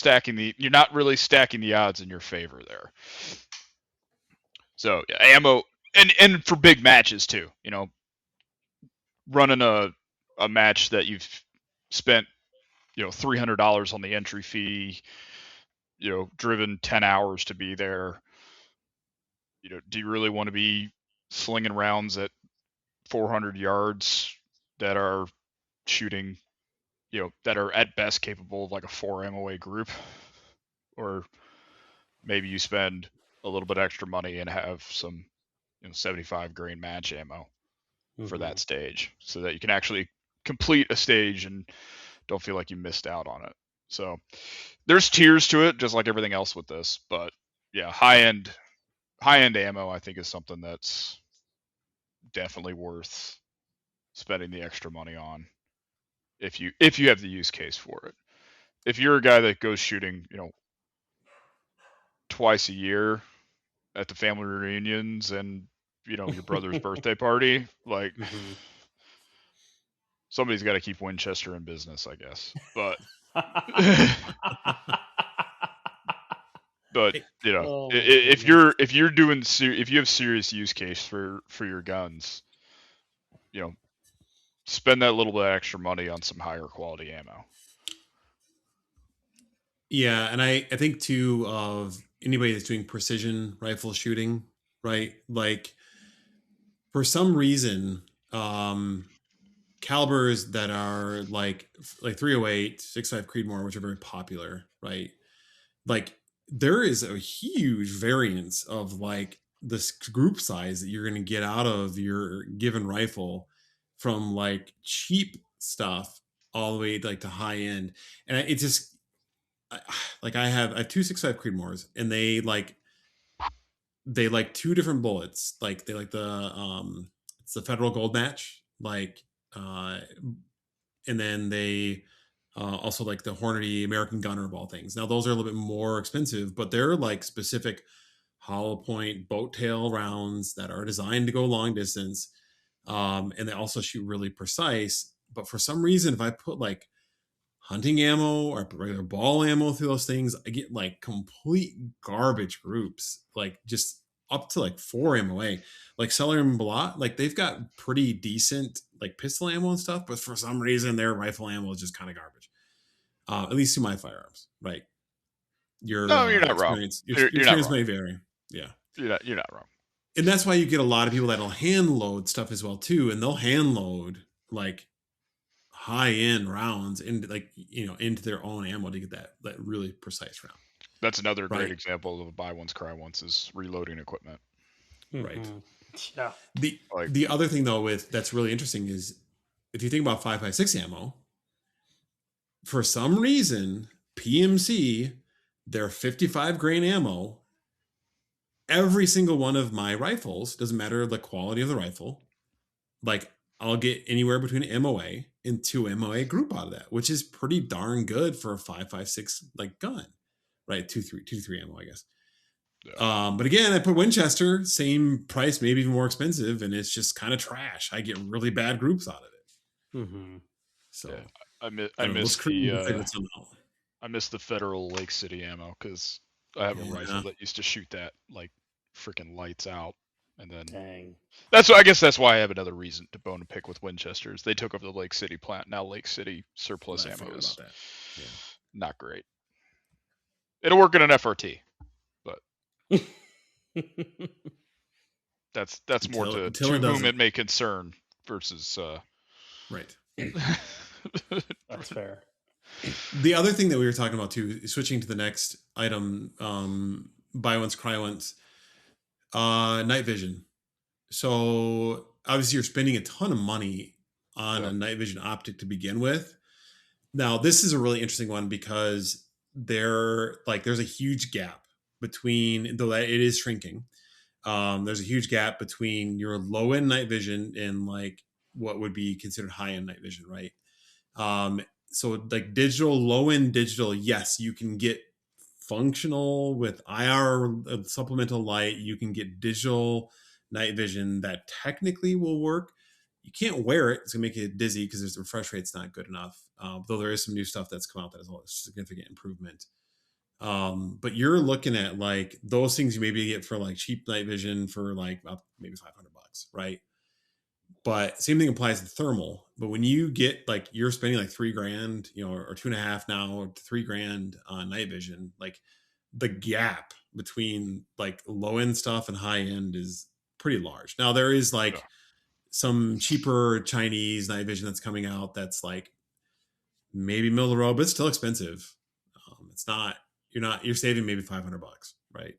you're not really stacking the odds in your favor there. So yeah, ammo and for big matches too. Running a match that you've spent $300 on the entry fee, driven 10 hours to be there. Do you really want to be slinging rounds at 400 yards that are shooting, that are at best capable of like a 4 MOA group? Or maybe you spend a little bit extra money and have some 75 grain match ammo for Hmm. that stage so that you can actually complete a stage and don't feel like you missed out on it. So there's tiers to it, just like everything else with this. But yeah, high end ammo I think is something that's definitely worth spending the extra money on. if you have the use case for it. If you're a guy that goes shooting, twice a year at the family reunions and your brother's birthday party, like Mhm. somebody's got to keep Winchester in business, I guess. But but Hey, Oh my if goodness. you're doing if you have serious use case for your guns, spend that little bit of extra money on some higher quality ammo. yeah, and I think too of anybody that's doing precision rifle shooting, right? Like for some reason, calibers that are like 308, 6.5 Creedmoor, which are very popular, right? Like there is a huge variance of like this group size that you're going to get out of your given rifle from like cheap stuff all the way like to high end. And it just like I have 2.65 Creedmoors and they like two different bullets. Like they like it's the Federal Gold Match, like uh and then they also like the Hornady American Gunner of all things. Now those are a little bit more expensive, but they're like specific hollow point boat tail rounds that are designed to go long distance, and they also shoot really precise. But for some reason, if I put like hunting ammo or regular ball ammo through those things, I get like complete garbage groups, like just up to like 4 MOA. Like Celery and Blot, like they've got pretty decent like pistol ammo and stuff, but for some reason their rifle ammo is just kind of garbage. At least to my firearms, right? Your No, you're not wrong. experience, your You're not experience wrong. may vary. Yeah. You're not wrong. And that's why you get a lot of people that'll hand load stuff as well too, and they'll hand load like high end rounds into like into their own ammo to get that really precise round. That's another great Right. example of a buy once cry once is reloading equipment. Right. Mhm. Yeah. The other thing though with that's really interesting is if you think about 5.56 ammo, for some reason PMC their 55 grain ammo, every single one of my rifles, doesn't matter the quality of the rifle, like I'll get anywhere between MOA and 2 MOA group out of that, which is pretty darn good for a 5.56 like gun, right? 2 3 ammo, I guess. Yeah. But again, I put Winchester, same price, maybe even more expensive, and it's just kind of trash. I get really bad groups out of it. Mhm. So Yeah. I miss I miss the Federal Lake City ammo because I have a rifle that used to shoot that like freaking lights out. And then Dang. I guess that's why I have another reason to bone to pick with Winchesters. They took over the Lake City plant. Now Lake City surplus ammo is not great. It'll work in an FRT, but that's more to whom it may concern versus right. That's fair. The other thing that we were talking about too, switching to the next item, buy once, cry once, night vision. So obviously you're spending a ton of money on a night vision optic to begin with. Now this is a really interesting one because there's a huge gap between, though that it is shrinking. There's a huge gap between your low end night vision and like what would be considered high end night vision, right? So like digital, low end digital, yes, you can get functional with IR supplemental light. You can get digital night vision that technically will work. You can't wear it; it's gonna make you dizzy because the refresh rate's not good enough. Though there is some new stuff that's come out that has a significant improvement. But you're looking at like those things you maybe get for like cheap night vision for like maybe $500, right? But same thing applies to thermal. But when you get like you're spending like $3,000, or 2.5 now to $3,000 on night vision, like the gap between like low end stuff and high end is pretty large. Now there is like some cheaper Chinese night vision that's coming out that's like maybe middle of the road, but it's still expensive. It's not you're saving maybe $500, right?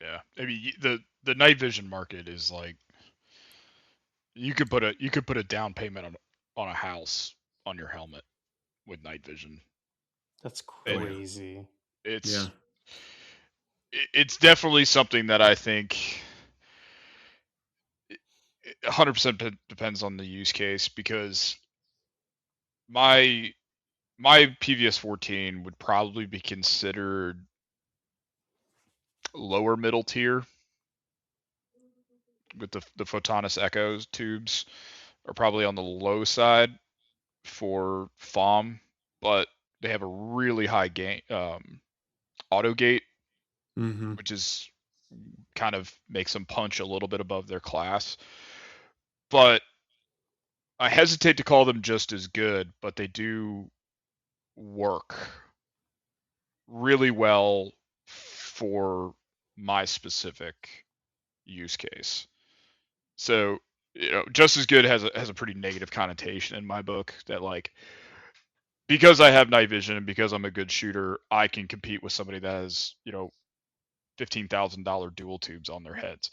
Yeah, maybe the night vision market is like you could put a down payment on a house on your helmet with night vision. That's crazy. It's definitely something that I think 100% depends on the use case because my my PVS-14 would probably be considered lower middle tier with the Photonis Echoes tubes are probably on the low side for FOM, but they have a really high gain auto gate, which is kind of makes them punch a little bit above their class. But I hesitate to call them just as good, but they do work really well for my specific use case. So, just as good has a pretty negative connotation in my book, that like, because I have night vision and because I'm a good shooter, I can compete with somebody that has, $15,000 dual tubes on their heads.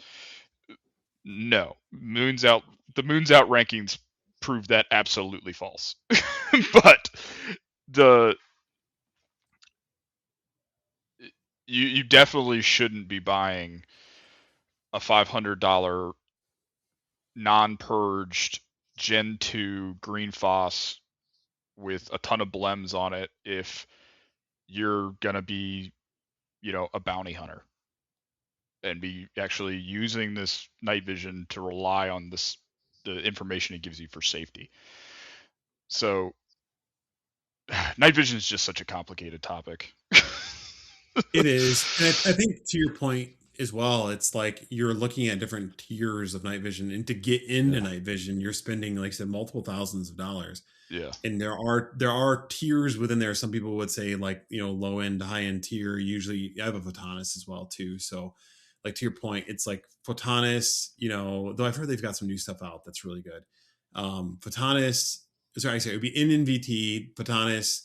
No, the Moons Out rankings prove that absolutely false. But the you definitely shouldn't be buying a $500 non-purged Gen 2 green phos with a ton of blems on it if you're gonna be, a bounty hunter and be actually using this night vision to rely on the information it gives you for safety. So night vision is just such a complicated topic. It is. And I think to your point as well, it's like you're looking at different tiers of night vision. And to get into night vision, you're spending, like I said, multiple thousands of dollars. Yeah. And there are tiers within there. Some people would say, like, low end to high end tier. Usually I have a Photonis as well too. So like, to your point, it's like Photonis, though I've heard they've got some new stuff out that's really good. Photonis, sorry, I say it would be NVT, Photonis,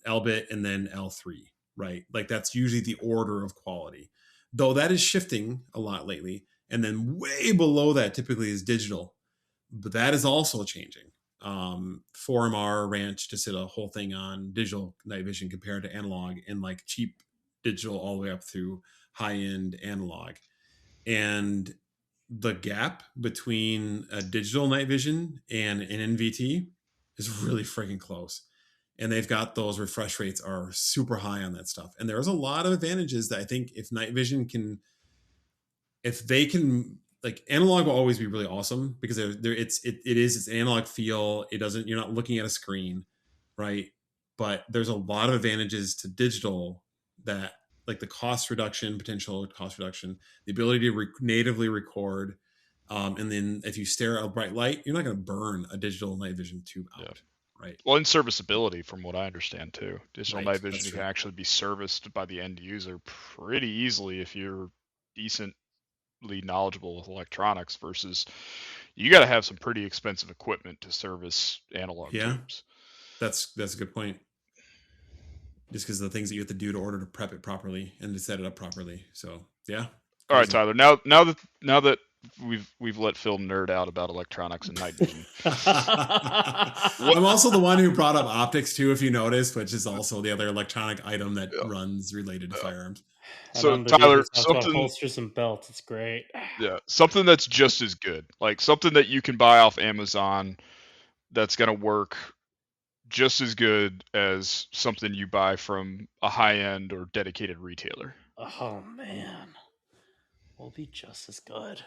Elbit, and then L3, right? Like, that's usually the order of quality, though that is shifting a lot lately. And then way below that typically is digital, but that is also changing. 4MR Ranch just did a whole thing on digital night vision compared to analog, and like cheap digital all the way up through high end analog. And the gap between a digital night vision and an NVT is really freaking close. And they've got those refresh rates are super high on that stuff. And there's a lot of advantages that I think if night vision can, if they can, like, analog will always be really awesome because it's an analog feel. It doesn't, you're not looking at a screen, right? But there's a lot of advantages to digital, that like the potential cost reduction, the ability to natively record. And then if you stare at a bright light, you're not going to burn a digital night vision tube out. Yeah. Right. Well, and serviceability, from what I understand too. Digital night vision can actually be serviced by the end user pretty easily if you're decently knowledgeable with electronics, versus you got to have some pretty expensive equipment to service analog tubes. That's a good point. Just because of the things that you have to do to order to prep it properly and to set it up properly. So yeah. All right, Tyler. Now that we've let Phil nerd out about electronics and night vision. I'm also the one who brought up optics too, if you noticed, which is also the other electronic item that runs related to firearms. So Tyler, something holsters and belts, it's great. Yeah, something that's just as good, like something that you can buy off Amazon that's gonna work just as good as something you buy from a high-end or dedicated retailer. Oh man, will be just as good.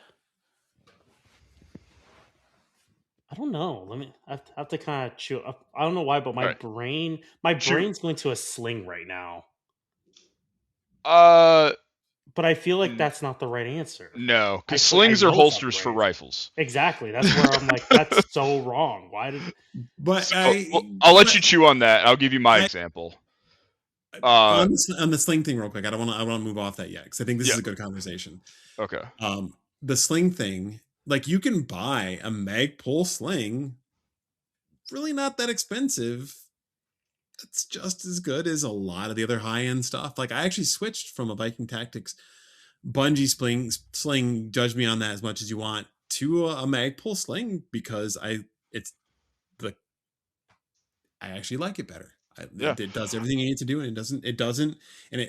I don't know. I have to kind of chew. I don't know why, but my brain's going to a sling right now. But I feel like that's not the right answer. No, because slings are holsters for rifles. Exactly. That's where I'm like, that's so wrong. Why did? But I'll let you chew on that. I'll give you my example. On the sling thing, real quick. I don't want to move off that yet because I think this is a good conversation. Okay. The sling thing, like, you can buy a Magpul sling, really not that expensive. It's just as good as a lot of the other high-end stuff. Like, I actually switched from a Viking Tactics bungee sling, judge me on that as much as you want, to a Magpul sling because I actually like it better. It does everything you need to do, and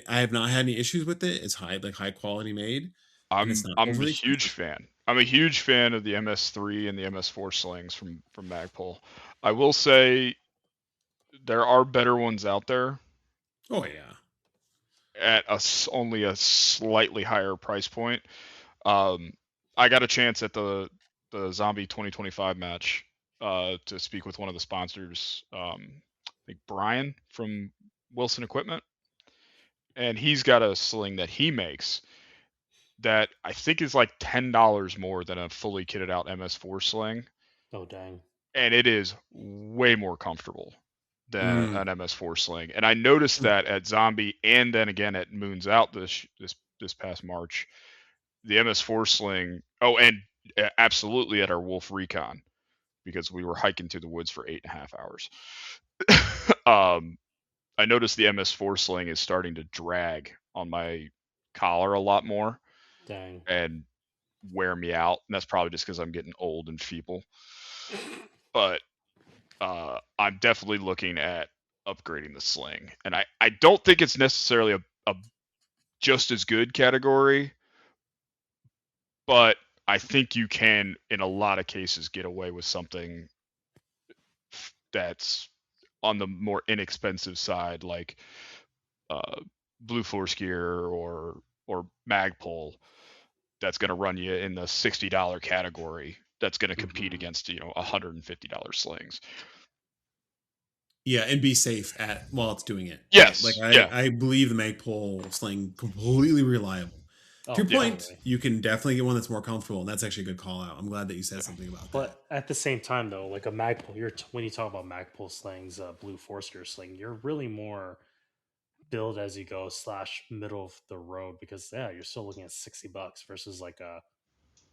I have not had any issues with it. It's high quality made. I'm a huge fan. I'm a huge fan of the MS3 and the MS4 slings from Magpul. I will say there are better ones out there Oh yeah. at only a slightly higher price point. I got a chance at the Zombie 2025 match to speak with one of the sponsors, I think Brian from Wilson Equipment, and he's got a sling that he makes that I think is like $10 more than a fully kitted out MS4 sling, Oh dang. and it is way more comfortable than Mm. an MS4 sling. And I noticed that at Zombie, and then again at Moons Out this past March, the MS4 sling. Oh, and absolutely at our Wolf Recon, because we were hiking through the woods for 8.5 hours. I noticed the MS4 sling is starting to drag on my collar a lot more Dang. and wear me out. And that's probably just because I'm getting old and feeble. But I'm definitely looking at upgrading the sling. And I don't think it's necessarily a just as good category, but I think you can, in a lot of cases, get away with something that's on the more inexpensive side, like Blue Force gear or Magpul, that's going to run you in the $60 category. That's going to compete Mhm. against $150 slings. Yeah, and be safe at while it's doing it. Yes, yeah. I believe the Magpul sling completely reliable. To Oh, your point, totally. you can definitely get one that's more comfortable, and that's actually a good call out. I'm glad that you said Yeah. something about that. But at the same time, though, like a Magpul, when you talk about Magpul slings, Blue Force gear sling, you're really more build as you go slash middle of the road because yeah, you're still looking at $60 versus like a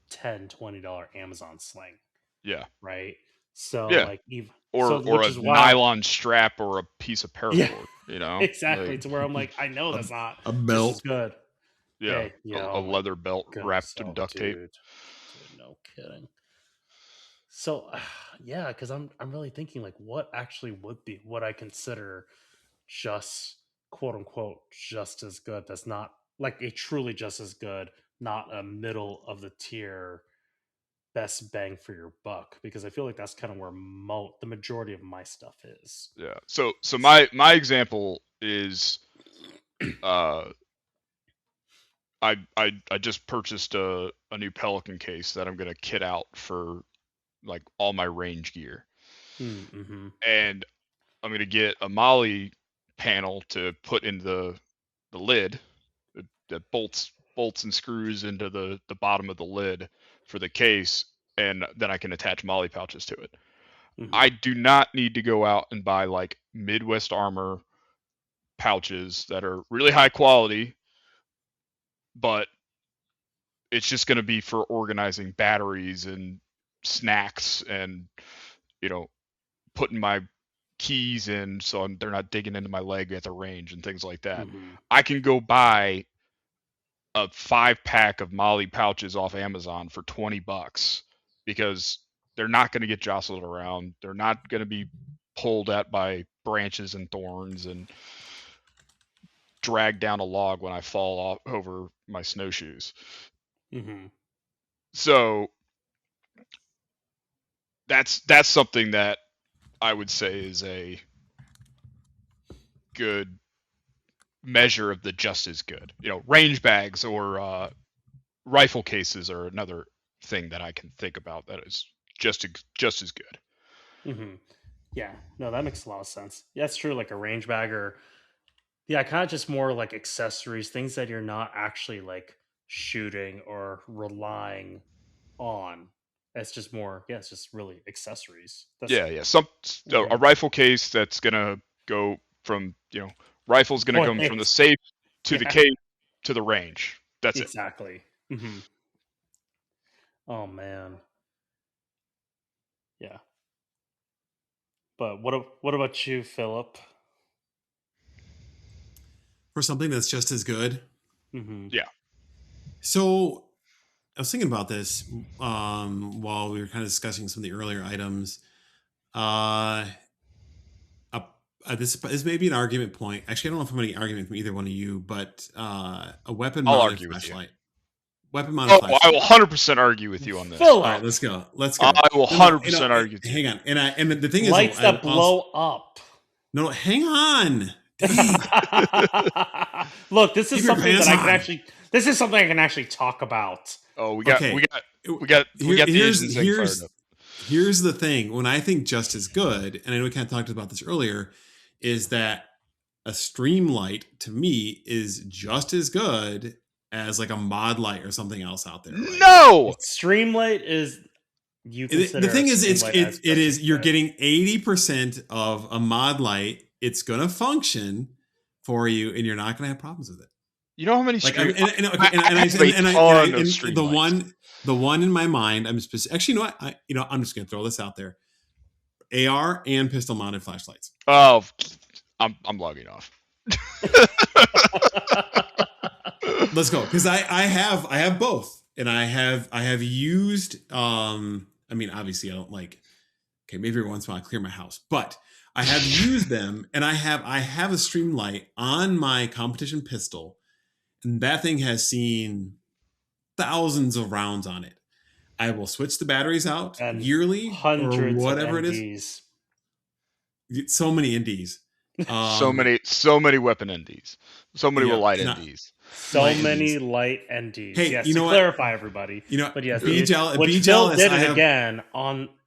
$10-$20 Amazon sling, Yeah. right? So Yeah. like even Or so, or which a is why, nylon strap or a piece of yeah, paracord, exactly. like To where I'm like, I know A, that's not a just as belt. good. yeah, Hey, a oh my leather belt goodness, wrapped in oh duct tape. dude, no kidding. So yeah, because I'm really thinking like what actually would be what I consider just quote unquote just as good. That's not like a truly just as good, not a middle of the tier best bang for your buck. Because I feel like that's kind of where the majority of my stuff is. Yeah. So my example is uh I just purchased a new Pelican case that I'm gonna kit out for like all my range gear, Mm-hmm. and I'm gonna get a Molly panel to put in the lid that bolts and screws into the bottom of the lid for the case, and then I can attach Molly pouches to it. Mm-hmm. I do not need to go out and buy like Midwest Armor pouches that are really high quality, but it's just going to be for organizing batteries and snacks and you know putting my keys in so they're not digging into my leg at the range and things like that. Mm-hmm. I can go buy a 5-pack of Molly pouches off Amazon for $20 because they're not going to get jostled around. They're not going to be pulled at by branches and thorns and dragged down a log when I fall off over my snowshoes. Mm-hmm. So that's something that I would say is a good measure of the just as good. Range bags or rifle cases are another thing that I can think about that is just as good. Mm-hmm. Yeah, no, that makes a lot of sense. Yeah, it's true. Like a range bag or yeah, kind of just more like accessories, things that you're not actually like shooting or relying on. It's just more, yeah, it's just really accessories. That's Yeah. A right. rifle case that's gonna go from rifle's gonna Point. come from the safe to the Yeah, case to the range. That's it. exactly. Hmm. Oh man, yeah. But what about you, Philip? For something that's just as good. Hmm. Yeah. So I was thinking about this while we were kind of discussing some of the earlier items. Uh, this may be an argument point. Actually, I don't know if I'm any argument from either one of you, but a weapon I'll mounted argue with you. flashlight. weapon mounted flashlight. I will 100% argue with you on this. Philip. All right, let's go. I will 100% argue with you. Hang on, and the thing is, Lights that blow up. No, hang on. Dang. Look, this is Keep your something that pants I can on. actually. This is something I can actually talk about. Oh, we got the engines thing fired up. Here's the thing. When I think just as good, and I know we kind of talked about this earlier, is that a stream light to me is just as good as like a mod light or something else out there. Right? No, Streamlight is the thing is it is you're getting 80% of a mod light. It's gonna function for you, and you're not gonna have problems with it. You know how many stream the one in my mind. I'm actually, you know what? I'm just gonna throw this out there. AR and pistol mounted flashlights. Oh, I'm logging off. Let's go, because I have both, and I have used. I mean, obviously, I don't like. Okay, maybe every once in a while I clear my house, but I have used them, and I have a stream light on my competition pistol, and that thing has seen thousands of rounds on it. I will switch the batteries out and yearly hundreds or whatever of it is. So many NDs. So many weapon NDs. So many light NDs. So many light NDs. Hey, yes, you know to clarify, everybody. But yes, be jealous. Phil did it again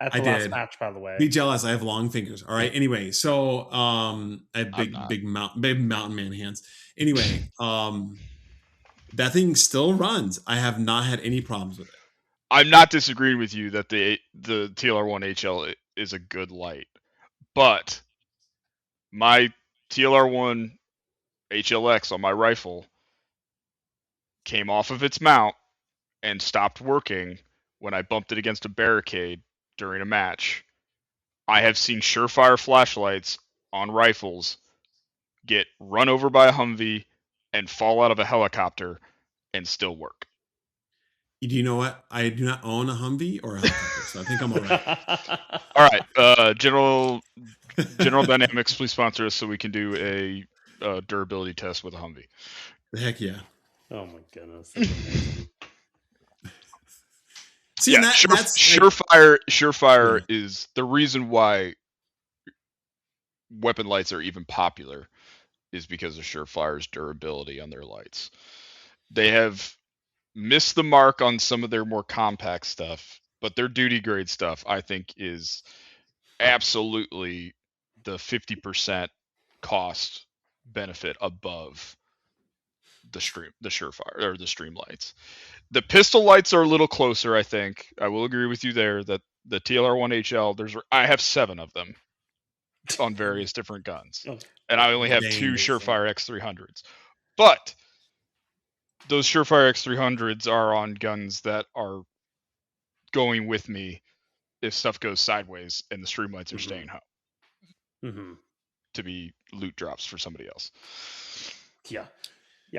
at the last match, by the way. Be jealous. I have long fingers. All right. Anyway, so I have big mountain man hands. Anyway, that thing still runs. I have not had any problems with it. I'm not disagreeing with you that the TLR1 HL is a good light, but my TLR1 HLX on my rifle came off of its mount and stopped working when I bumped it against a barricade during a match. I have seen Surefire flashlights on rifles get run over by a Humvee and fall out of a helicopter and still work. Do you know what? I do not own a Humvee or a helicopter, so I think I'm all right. All right, General Dynamics, please sponsor us so we can do a durability test with a Humvee. The heck yeah! Oh my goodness, that's amazing. See, yeah, Surefire is the reason why weapon lights are even popular, is because of Surefire's durability on their lights. They have missed the mark on some of their more compact stuff, but their duty grade stuff, I think, is absolutely the 50% cost benefit above the Surefire or the stream lights. The pistol lights are a little closer, I think. I will agree with you there that the TLR1 HL, I have 7 of them on various different guns, and I only have 2 Surefire X300s. But those Surefire X300s are on guns that are going with me if stuff goes sideways and the streamlights are staying home to be loot drops for somebody else. Yeah.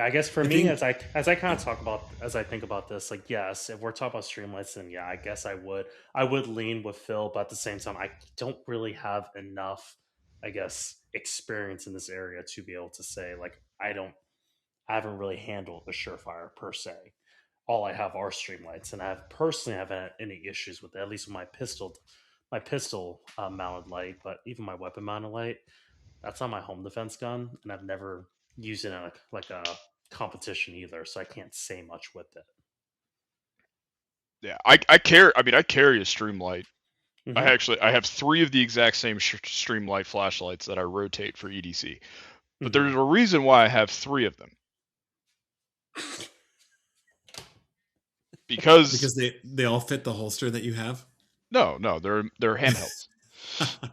I guess for me, as I kind of talk about, as I think about this, like, yes, if we're talking about streamlights, then yeah, I guess I would lean with Phil, but at the same time, I don't really have enough, I guess, experience in this area to be able to say, like, I haven't really handled a Surefire per se. All I have are streamlights, and I personally haven't had any issues with it, at least with my pistol mounted light. But even my weapon mounted light, that's not my home defense gun, and I've never used it in like a competition either, so I can't say much with it. Yeah, I carry a streamlight. I have 3 of the exact same streamlight flashlights that I rotate for EDC, but there's a reason why I have 3 of them. Because they all fit the holster that you have. No, they're handhelds.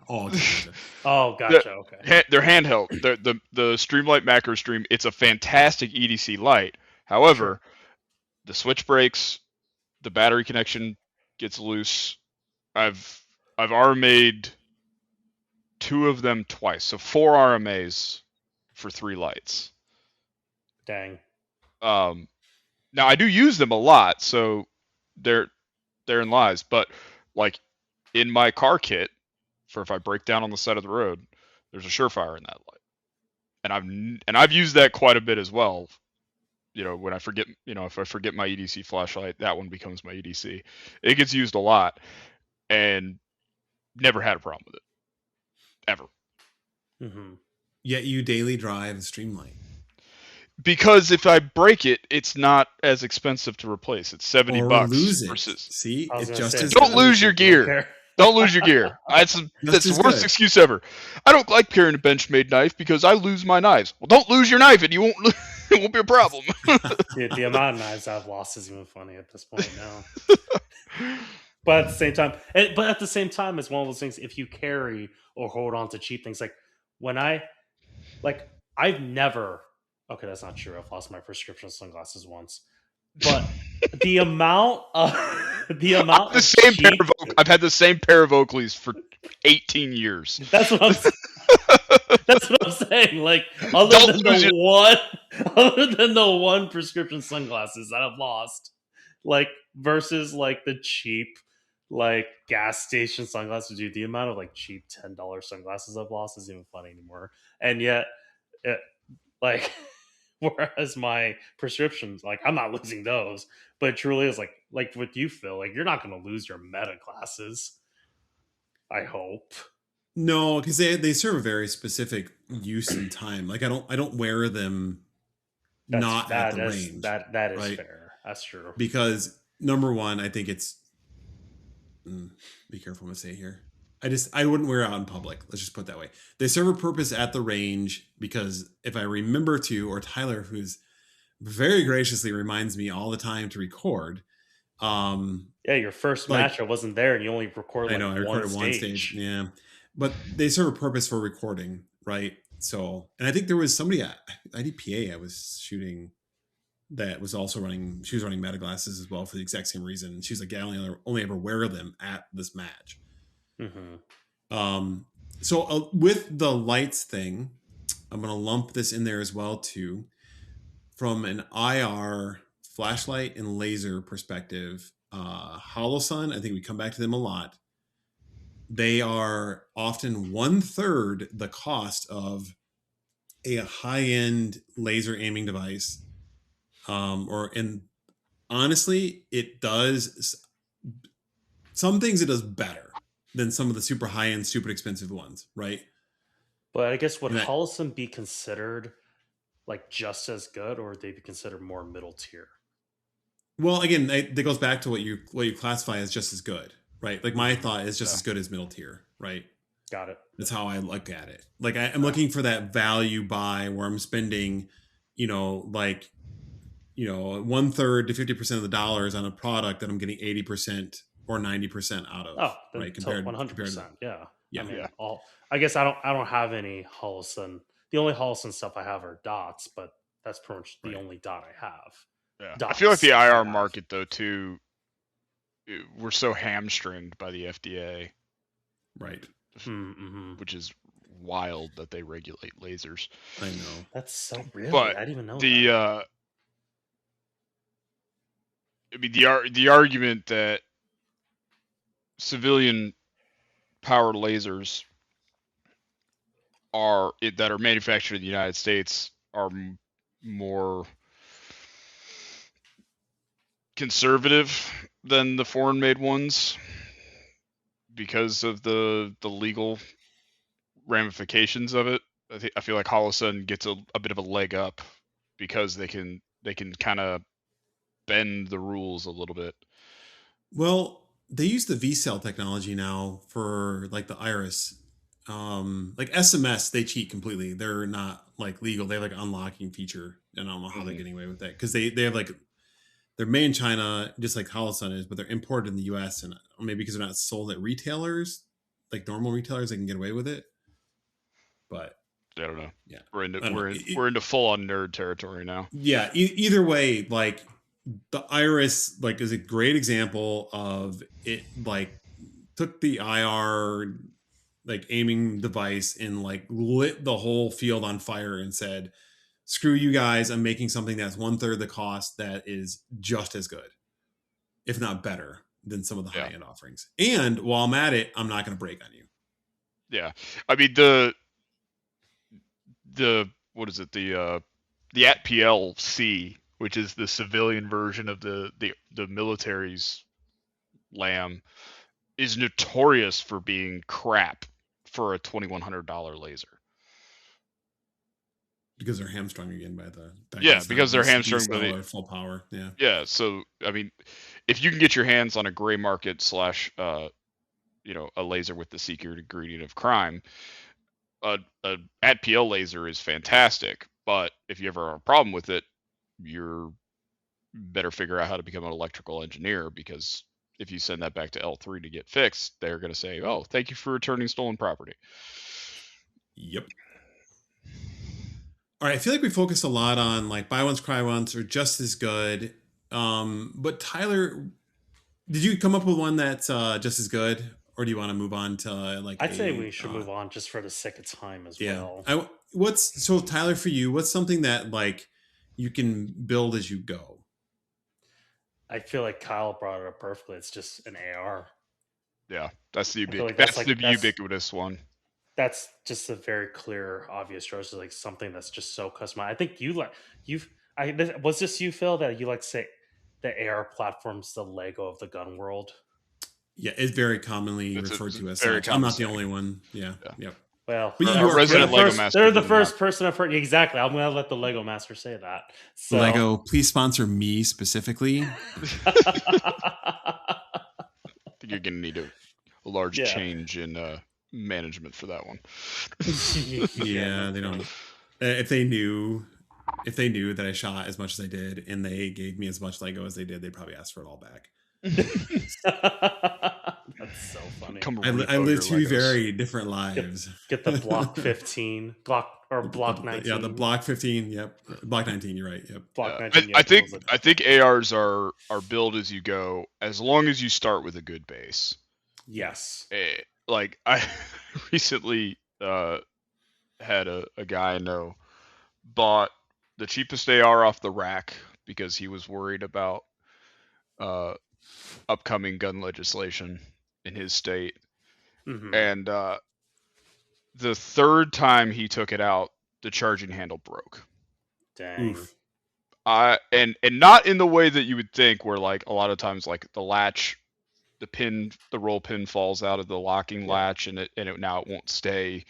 Gotcha. Okay, they're handheld. The Streamlight Macro Stream. It's a fantastic EDC light. However, the switch breaks, the battery connection gets loose. I've RMA'd 2 of them twice, so 4 RMAs for 3 lights. Dang. Now I do use them a lot, so therein lies. But like in my car kit, for if I break down on the side of the road, there's a Surefire in that light, and I've used that quite a bit as well. when I forget, if I forget my EDC flashlight, that one becomes my EDC. It gets used a lot, and never had a problem with it, ever. Mm-hmm. Yet you daily drive a Streamlight. Because if I break it, it's not as expensive to replace. It's $70 or lose it. versus. See, I was it's gonna just say, as Don't good. lose your don't gear. care. Don't lose your gear. That's Just the as worst good. excuse ever. I don't like carrying a Benchmade knife because I lose my knives. Well, don't lose your knife, and you won't. It won't be a problem. Dude, the amount of knives I've lost is even funny at this point now. But at the same time, it's one of those things. If you carry or hold on to cheap things, like when I've never. Okay, that's not true. I've lost my prescription sunglasses once, but the amount of cheap. I've had the same pair of Oakleys for 18 years. That's what I'm. That's what I'm saying. Like, other than the one prescription sunglasses that I've lost, like versus like the cheap like gas station sunglasses, dude, the amount of like cheap $10 sunglasses I've lost isn't even funny anymore. And yet, it, like, whereas my prescriptions, like, I'm not losing those, but it truly is like with you, Phil, like you're not going to lose your meta glasses. I hope. No, because they serve a very specific use and time. Like I don't wear them not at the range. That is right? fair. That's true. Because number one, I think it's be careful what I say here. I wouldn't wear it out in public. Let's just put it that way. They serve a purpose at the range because if I remember to, or Tyler, who's very graciously reminds me all the time to record. Yeah, your first match I wasn't there, and you only recorded. I know I recorded one stage. Yeah, but they serve a purpose for recording, right? So, and I think there was somebody at IDPA I was shooting that was also running. She was running meta glasses as well for the exact same reason. She's like, yeah, I only ever wear them at this match. Mm-hmm. So with the lights thing, I'm going to lump this in there as well too. From an IR flashlight and laser perspective, Holosun, I think we come back to them a lot. They are often 1/3 the cost of a high-end laser aiming device. And honestly, it does some things it does better than some of the super high-end, super expensive ones, right? But I guess would Holosun be considered like just as good, or would they be considered more middle tier? Well, again, that goes back to what you classify as just as good, right? Like my thought is just as good as middle tier, right? Got it. That's how I look at it. Like I'm looking for that value buy where I'm spending, 1/3 to 50% of the dollars on a product that I'm getting 80% or 90% out of. Oh, right, compared 100%. Yeah. Yeah. I mean, I guess I don't have any Holosun. The only Holosun stuff I have are dots, but that's pretty much the only dot I have. Yeah. Dots I feel like the IR market though too, we're so hamstringed by the FDA, right? Mm-hmm. Which is wild that they regulate lasers. I know that's so really. But I didn't even know that. I mean the argument that civilian powered lasers that are manufactured in the United States are more conservative than the foreign made ones because of the legal ramifications of it. I feel like Holosun gets a bit of a leg up because they can kind of bend the rules a little bit. Well, they use the V-cell technology now for like the iris. Like SMS, they cheat completely. They're not like legal. They have like an unlocking feature. And I don't know how they're getting away with that because they have like they're made in China, just like Holosun is, but they're imported in the US, and maybe because they're not sold at retailers, like normal retailers, they can get away with it. But I don't know. Yeah, we're into full on nerd territory now. Yeah, either way, like the iris, like is a great example of it. Like took the IR like aiming device and like lit the whole field on fire and said, screw you guys, I'm making something that's 1/3 the cost that is just as good, if not better, than some of the high-end offerings. And while I'm at it, I'm not going to break on you. Yeah. I mean, the what is it? The ATPL-C, which is the civilian version of the military's lamb, is notorious for being crap for a $2,100 laser. Because they're hamstrung again by the fact Yeah, it's not because they're hamstrung by diesel or full power. Yeah. Yeah, so I mean, if you can get your hands on a gray market slash a laser with the secret ingredient of crime, a ATPL laser is fantastic. But if you ever have a problem with it, you're better figure out how to become an electrical engineer, because if you send that back to L3 to get fixed, they're going to say, "Oh, thank you for returning stolen property." Yep. All right, I feel like we focused a lot on like buy once, cry once, or just as good. But Tyler, did you come up with one that's just as good, or do you want to move on to I'd say we should move on just for the sake of time as yeah? well. So Tyler, for you, what's something that like you can build as you go? I feel like Kyle brought it up perfectly. It's just an AR. Yeah, that's the I feel like that's the ubiquitous one. That's just a very clear, obvious choice. It's like something that's just so customized. I think was this you, Phil, that you like to say the AR platform's the Lego of the gun world? Yeah, it's very commonly It's referred to as very such. I'm not the saying. only one. Yeah. Yeah. Yep. Well, But Our resident Lego master. They're the first person I've heard. Exactly. I'm going to let the Lego master say that. So. Lego, please sponsor me specifically. I think you're going to need a large change in management for that one. Yeah, they don't. If they knew that I shot as much as I did and they gave me as much Lego as they did, they'd probably ask for it all back. That's so funny. I live two very different lives. Get the block 15, block 19. Yeah, the block 15. Yep, block 19. You're right. Yep. Block 19. I think ARs are built as you go, as long as you start with a good base. Yes. Like I recently had a guy I know bought the cheapest AR off the rack because he was worried about upcoming gun legislation in his state. Mm-hmm. And the third time he took it out, the charging handle broke. Dang. Oof. And not in the way that you would think, where like a lot of times like the latch, the roll pin falls out of the locking latch, and it now it won't stay,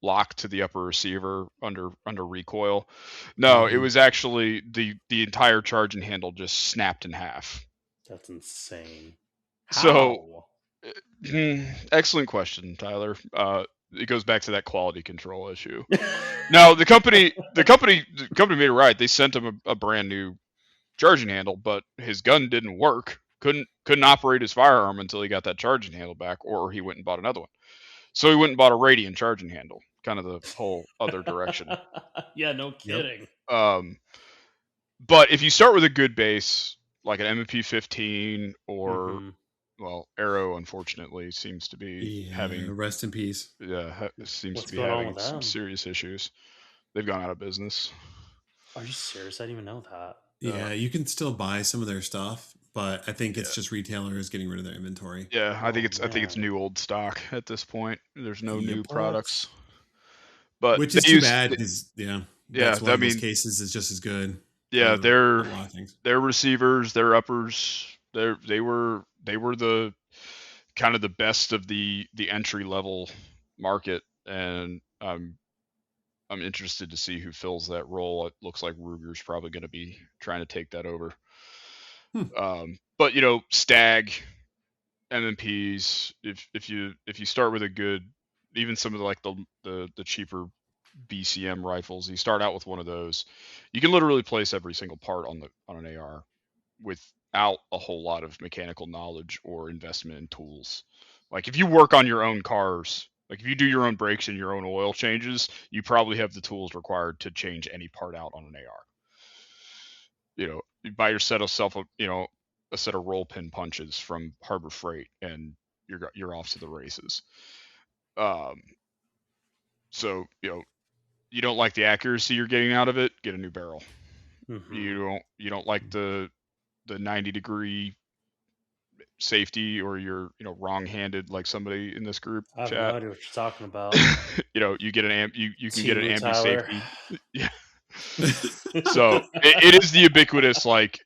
locked to the upper receiver under recoil. No, it was actually the entire charging handle just snapped in half. That's insane. How? So, excellent question, Tyler. It goes back to that quality control issue. No, the company made it right. They sent him a brand new charging handle, but his gun didn't work. Couldn't operate his firearm until he got that charging handle back, or he went and bought another one. So he went and bought a Radian charging handle, kind of the whole other direction. Yeah, no kidding. Yep. But if you start with a good base, like an M&P15 or well, Arrow, unfortunately, seems to be having rest in peace. Yeah, seems to be having some serious issues. They've gone out of business. Are you serious? I didn't even know that. Yeah, you can still buy some of their stuff, but I think it's just retailers getting rid of their inventory. Yeah, I think it's new old stock at this point. There's no new products. But which is too bad because that's one of those cases is just as good. Yeah, their receivers, their uppers, they were the kind of the best of the entry level market, and I'm interested to see who fills that role. It looks like Ruger's probably going to be trying to take that over. But Stag, M&Ps, if you start with a good, even some of the cheaper BCM rifles, you start out with one of those, you can literally place every single part on an AR without a whole lot of mechanical knowledge or investment in tools. Like if you work on your own cars, like if you do your own brakes and your own oil changes, you probably have the tools required to change any part out on an AR. You buy your set of a set of roll pin punches from Harbor Freight, and you're off to the races. So you don't like the accuracy you're getting out of it, get a new barrel. You don't like the 90-degree safety, or you're wrong-handed like somebody in this group. I have no idea what you're talking about. You get an you can get an ambi safety. Yeah. So it is the ubiquitous, like,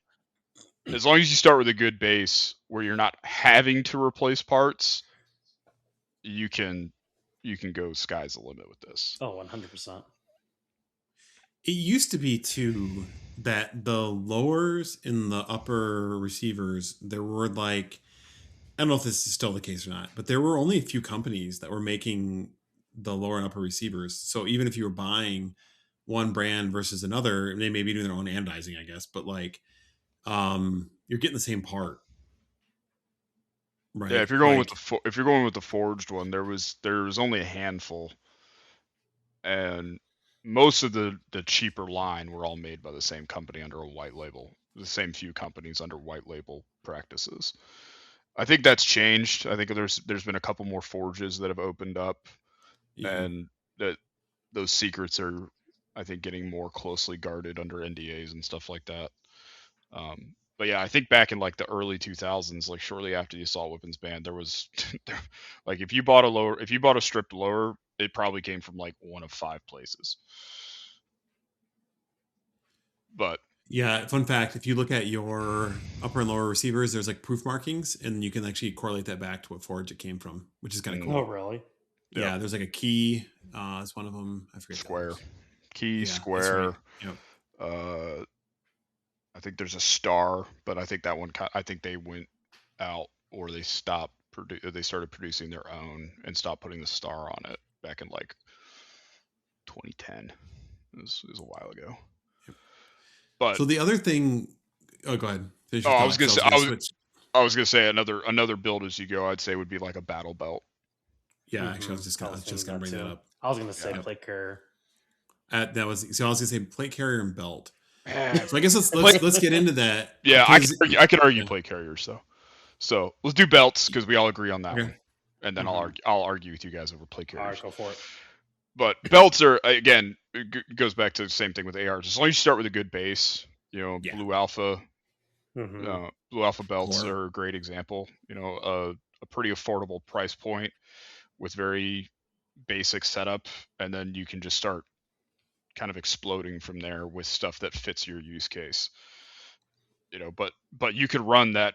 as long as you start with a good base where you're not having to replace parts, you can go sky's the limit with this. Oh, 100%. It used to be too that the lowers and the upper receivers, there were like, I don't know if this is still the case or not, but there were only a few companies that were making the lower and upper receivers. So even if you were buying one brand versus another, they may be doing their own anodizing, I guess, but like, you're getting the same part, right? Yeah, if you're going Like, with the forged one, there was only a handful, and most of the cheaper line were all made by the same company under a white label. The same few companies under white label practices. I think that's changed. I think there's been a couple more forges that have opened up, yeah. and that those secrets are, I think, getting more closely guarded under NDAs and stuff like that. But yeah, I think back in like the early 2000s, like shortly after the assault weapons ban, there was like if you bought a stripped lower, it probably came from like one of 5 places. But Yeah, fun fact, if you look at your upper and lower receivers, there's like proof markings, and you can actually correlate that back to what forge it came from, which is kind of Oh, cool. really? Yeah, Yep. there's like a key. It's one of them. I forget the Square, others. key, Yeah, that's right. square. Yep. I think there's a star, but I think that one, I think they went out, or they stopped. They started producing their own and stopped putting the star on it back in like 2010. It was a while ago. Yep. But So the other thing, oh, go ahead. Finish your I thought. was gonna 'Cause say, I was gonna switch. I was gonna say another build as you go, I'd say would be like a battle belt. Yeah, actually, I was I was just thinking gonna that bring that too. up. I was going to say Yeah. plate carrier. That was so. I was gonna say plate carrier and belt. Eh, So I guess let's get into that. yeah, Because I can argue yeah. plate carriers though. So let's do belts because we all agree on that Okay. one, and then Mhm. I'll argue with you guys over plate All right, carriers. go for it. But belts are, again, it goes back to the same thing with ARs. As long as you start with a good base, Yeah. Blue Alpha, Mhm. Blue Alpha belts Core. are a great example. A pretty affordable price point with very basic setup, and then you can just start kind of exploding from there with stuff that fits your use case. But you could run that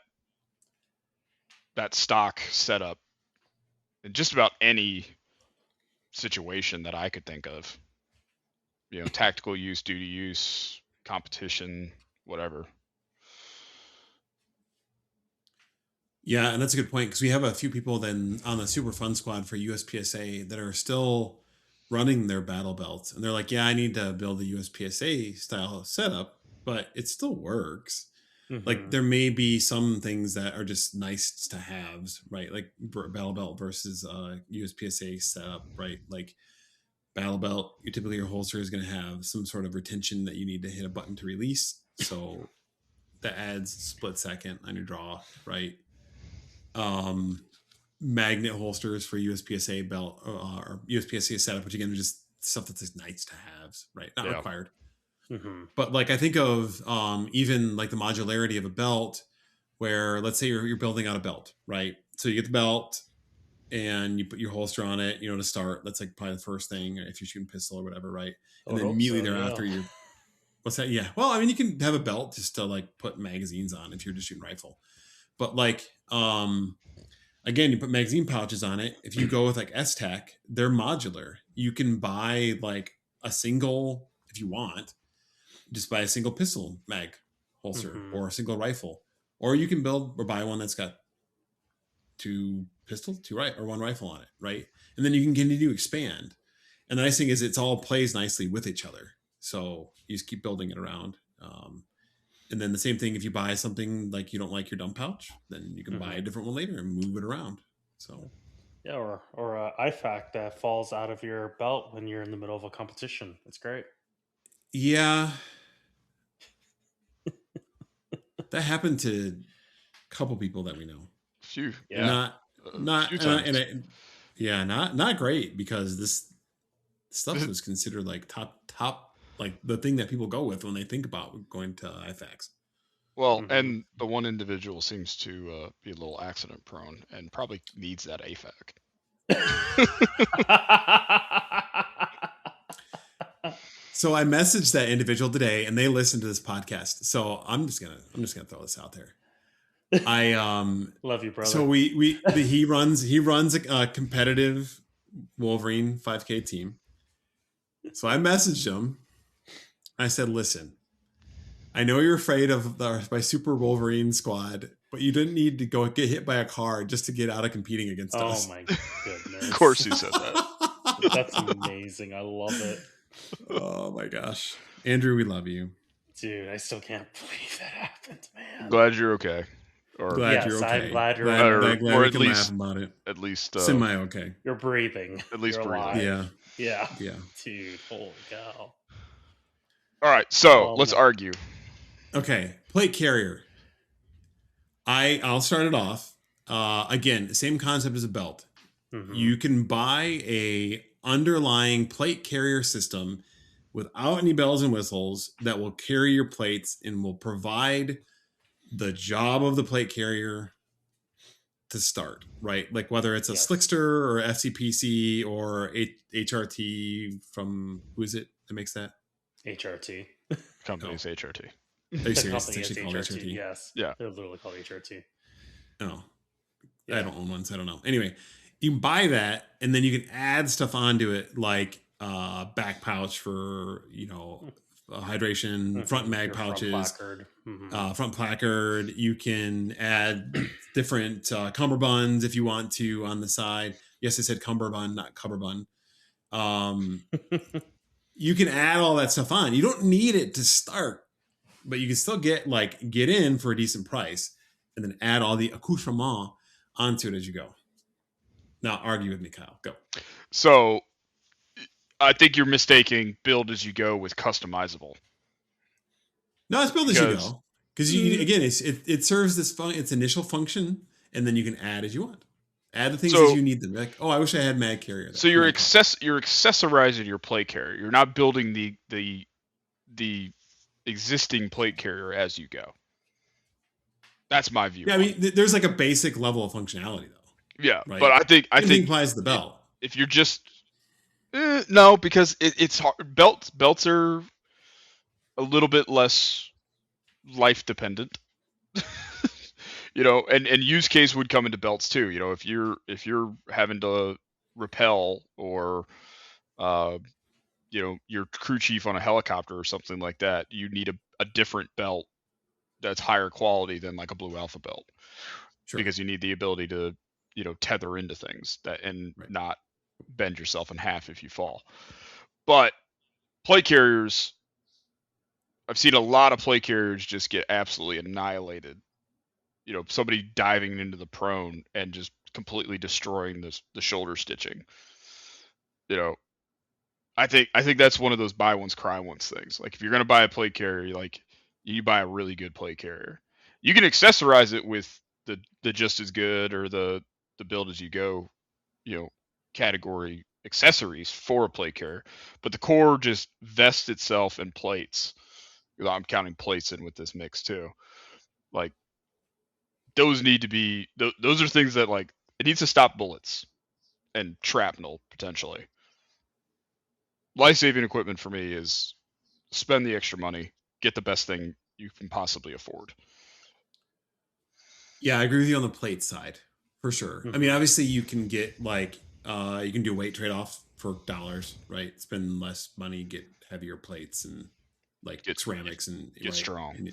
stock setup in just about any situation that I could think of. Tactical use, duty use, competition, whatever. Yeah, and that's a good point because we have a few people then on the Super Fun Squad for USPSA that are still running their battle belts, and they're like, "Yeah, I need to build a USPSA style setup, but it still works." Like Mhm. there may be some things that are just nice to haves, right? Like battle belt versus USPSA setup, right? Like battle belt, you typically your holster is going to have some sort of retention that you need to hit a button to release, so that adds split second on your draw, right? Magnet holsters for USPSA belt or USPSA setup, which again are just stuff that's just nice to haves, right? Not Yeah. required. Mhm. But like I think of even like the modularity of a belt, where let's say you're building out a belt, right? So you get the belt and you put your holster on it, to start. That's like probably the first thing if you're shooting pistol or whatever, right? I And would then hope immediately so, thereafter, yeah. what's that? Yeah. Well, I mean, you can have a belt just to like put magazines on if you're just shooting rifle, but like again, you put magazine pouches on it. If you go with like S-Tech, they're modular. You can buy like a single, if you want, just buy a single pistol mag holster Mhm. or a single rifle. Or you can build or buy one that's got 2 pistols, 2 right or 1 rifle on it, right? And then you can continue to expand. And the nice thing is it's all plays nicely with each other. So you just keep building it around. And then the same thing if you buy something like you don't like your dump pouch, then you can buy a different one later and move it around. So Yeah, or a IFAC that falls out of your belt when you're in the middle of a competition. It's great. yeah, that happened to a couple people that we know. Phew. Yeah. Yeah. Not A not few times. yeah, not great because this stuff was considered like top like the thing that people go with when they think about going to IFACs. Well, Mhm. and the one individual seems to be a little accident prone and probably needs that AFAC. So I messaged that individual today, and they listened to this podcast. So I'm just gonna throw this out there. I Love you, brother. So he runs a competitive Wolverine 5K team. So I messaged him. I said, "Listen, I know you're afraid of my Super Wolverine squad, but you didn't need to go get hit by a car just to get out of competing against us." Oh my goodness! Of course, you said that. That's amazing. I love it. Oh my gosh, Andrew, we love you, dude. I still can't believe that happened, man. Glad you're okay. Or glad you're okay. I'm glad you're glad or we at can least, laugh about it. At least semi okay. You're breathing. At least you're breathing. alive. Yeah. Dude, holy cow. All right, so let's argue. Okay, plate carrier. I'll start it off. Again, the same concept as a belt. Mm-hmm. You can buy a underlying plate carrier system without any bells and whistles that will carry your plates and will provide the job of the plate carrier to start, right? Like whether it's a Slickster or FCPC or HRT from, who is it that makes that? HRT. Company's HRT. Are you serious? It's actually called HRT? Yes. Yeah. They're literally called HRT. Oh. Yeah. I don't own one, so I don't know. Anyway, you can buy that and then you can add stuff onto it like back pouch for, hydration, front mag pouches, front placard. You can add different cummerbunds if you want to on the side. Yes, I said cummerbund, not cummerbund. You can add all that stuff on. You don't need it to start, but you can still get in for a decent price and then add all the accoutrement onto it as you go. Now argue with me, Kyle. Go. So I think you're mistaking build as you go with customizable. No, it's build as you go. Because again, it serves its initial function, and then you can add as you want. Add the things as you need them. Like, I wish I had mag carrier. So you're accessorizing your plate carrier. You're not building the existing plate carrier as you go. That's my view. Yeah, I mean, there's like a basic level of functionality though. Yeah, right? But I think applies the belt. If you're just no, because it's hard. Belts are a little bit less life dependent. And use case would come into belts too. If you're having to rappel or your crew chief on a helicopter or something like that, you need a different belt that's higher quality than like a Blue Alpha belt. Sure. Because you need the ability to tether into things and not bend yourself in half if you fall. But plate carriers, I've seen a lot of plate carriers just get absolutely annihilated. Somebody diving into the prone and just completely destroying the shoulder stitching. I think that's one of those buy once, cry once things. Like if you're gonna buy a plate carrier, you buy a really good plate carrier. You can accessorize it with the just as good or the build as you go, category accessories for a plate carrier, but the core just vests itself in plates. I'm counting plates in with this mix too. Like those need to be those are things that it needs to stop bullets and shrapnel potentially. Life-saving equipment for me is spend the extra money, get the best thing you can possibly afford. Yeah, I agree with you on the plate side for sure. Mm-hmm. I mean, obviously you can get you can do weight trade-off for dollars, right? Spend less money, get heavier plates and get ceramics and get strong.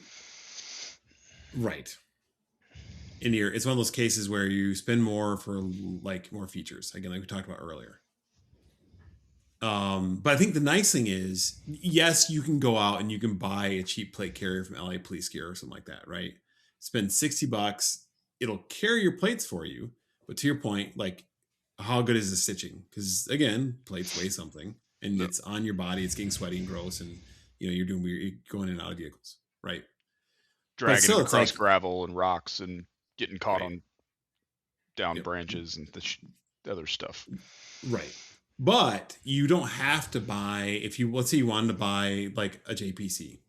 Right. It's one of those cases where you spend more for more features. Again, like we talked about earlier. But I think the nice thing is, yes, you can go out and you can buy a cheap plate carrier from LA Police Gear or something like that, right? Spend $60. It'll carry your plates for you. But to your point, how good is the stitching? Because again, plates weigh something and it's on your body. It's getting sweaty and gross. And you're doing weird, you're going in and out of vehicles, right? Dragging it across gravel and rocks and getting caught on down branches and the other stuff. Right. But you don't have to buy, let's say you wanted to buy a JPC.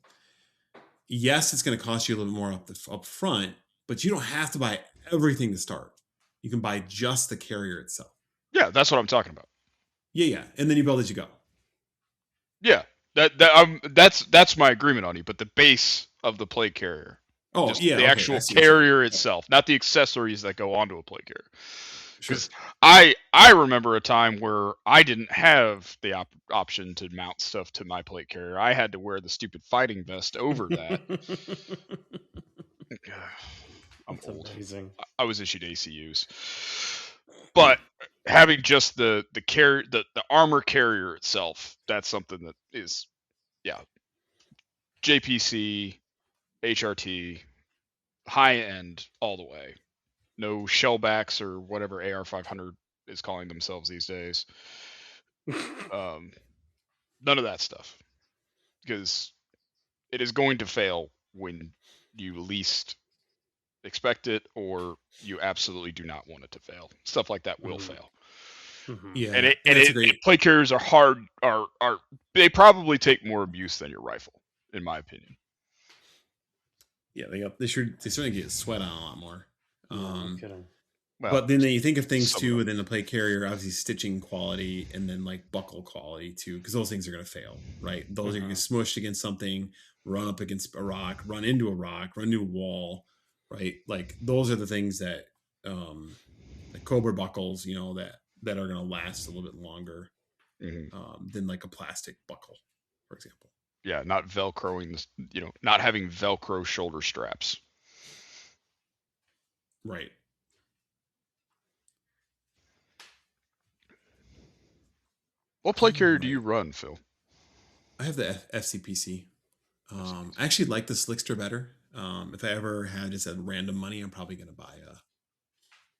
Yes, it's going to cost you a little bit more up front, but you don't have to buy everything to start. You can buy just the carrier itself. Yeah, that's what I'm talking about. Yeah. And then you build as you go. Yeah. That's my agreement on you. But the base of the plate carrier, Oh just yeah, the okay, I actual see what you're saying. carrier Yep. itself, not the accessories that go onto a plate carrier. Sure. Because I remember a time where I didn't have the option to mount stuff to my plate carrier. I had to wear the stupid fighting vest over that. I'm That's old. amazing. I was issued ACUs, but having just the armor carrier itself, that's something that is, JPC, HRT, high end all the way. No shellbacks or whatever AR-500 is calling themselves these days. None of that stuff, because it is going to fail when you least expect it, or you absolutely do not want it to fail. Stuff like that will fail. Yeah, And that's a great. plate carriers are hard. They probably take more abuse than your rifle, in my opinion. Yeah, they certainly get sweat on a lot more. No kidding. Well, But then you think of things some of too them. within the plate carrier, obviously stitching quality and then like buckle quality too, because those things are going to fail, right? Those are going to get smushed against something, run up against a rock, run into a rock, run into a wall, right? Like those are the things that, like Cobra buckles, that are going to last a little bit longer than like a plastic buckle, for example. Yeah, not Velcroing, not having Velcro shoulder straps. Right. What plate carrier do you run, Phil? I have the FCPC. I actually like the Slickster better. If I ever had just random money, I'm probably going to buy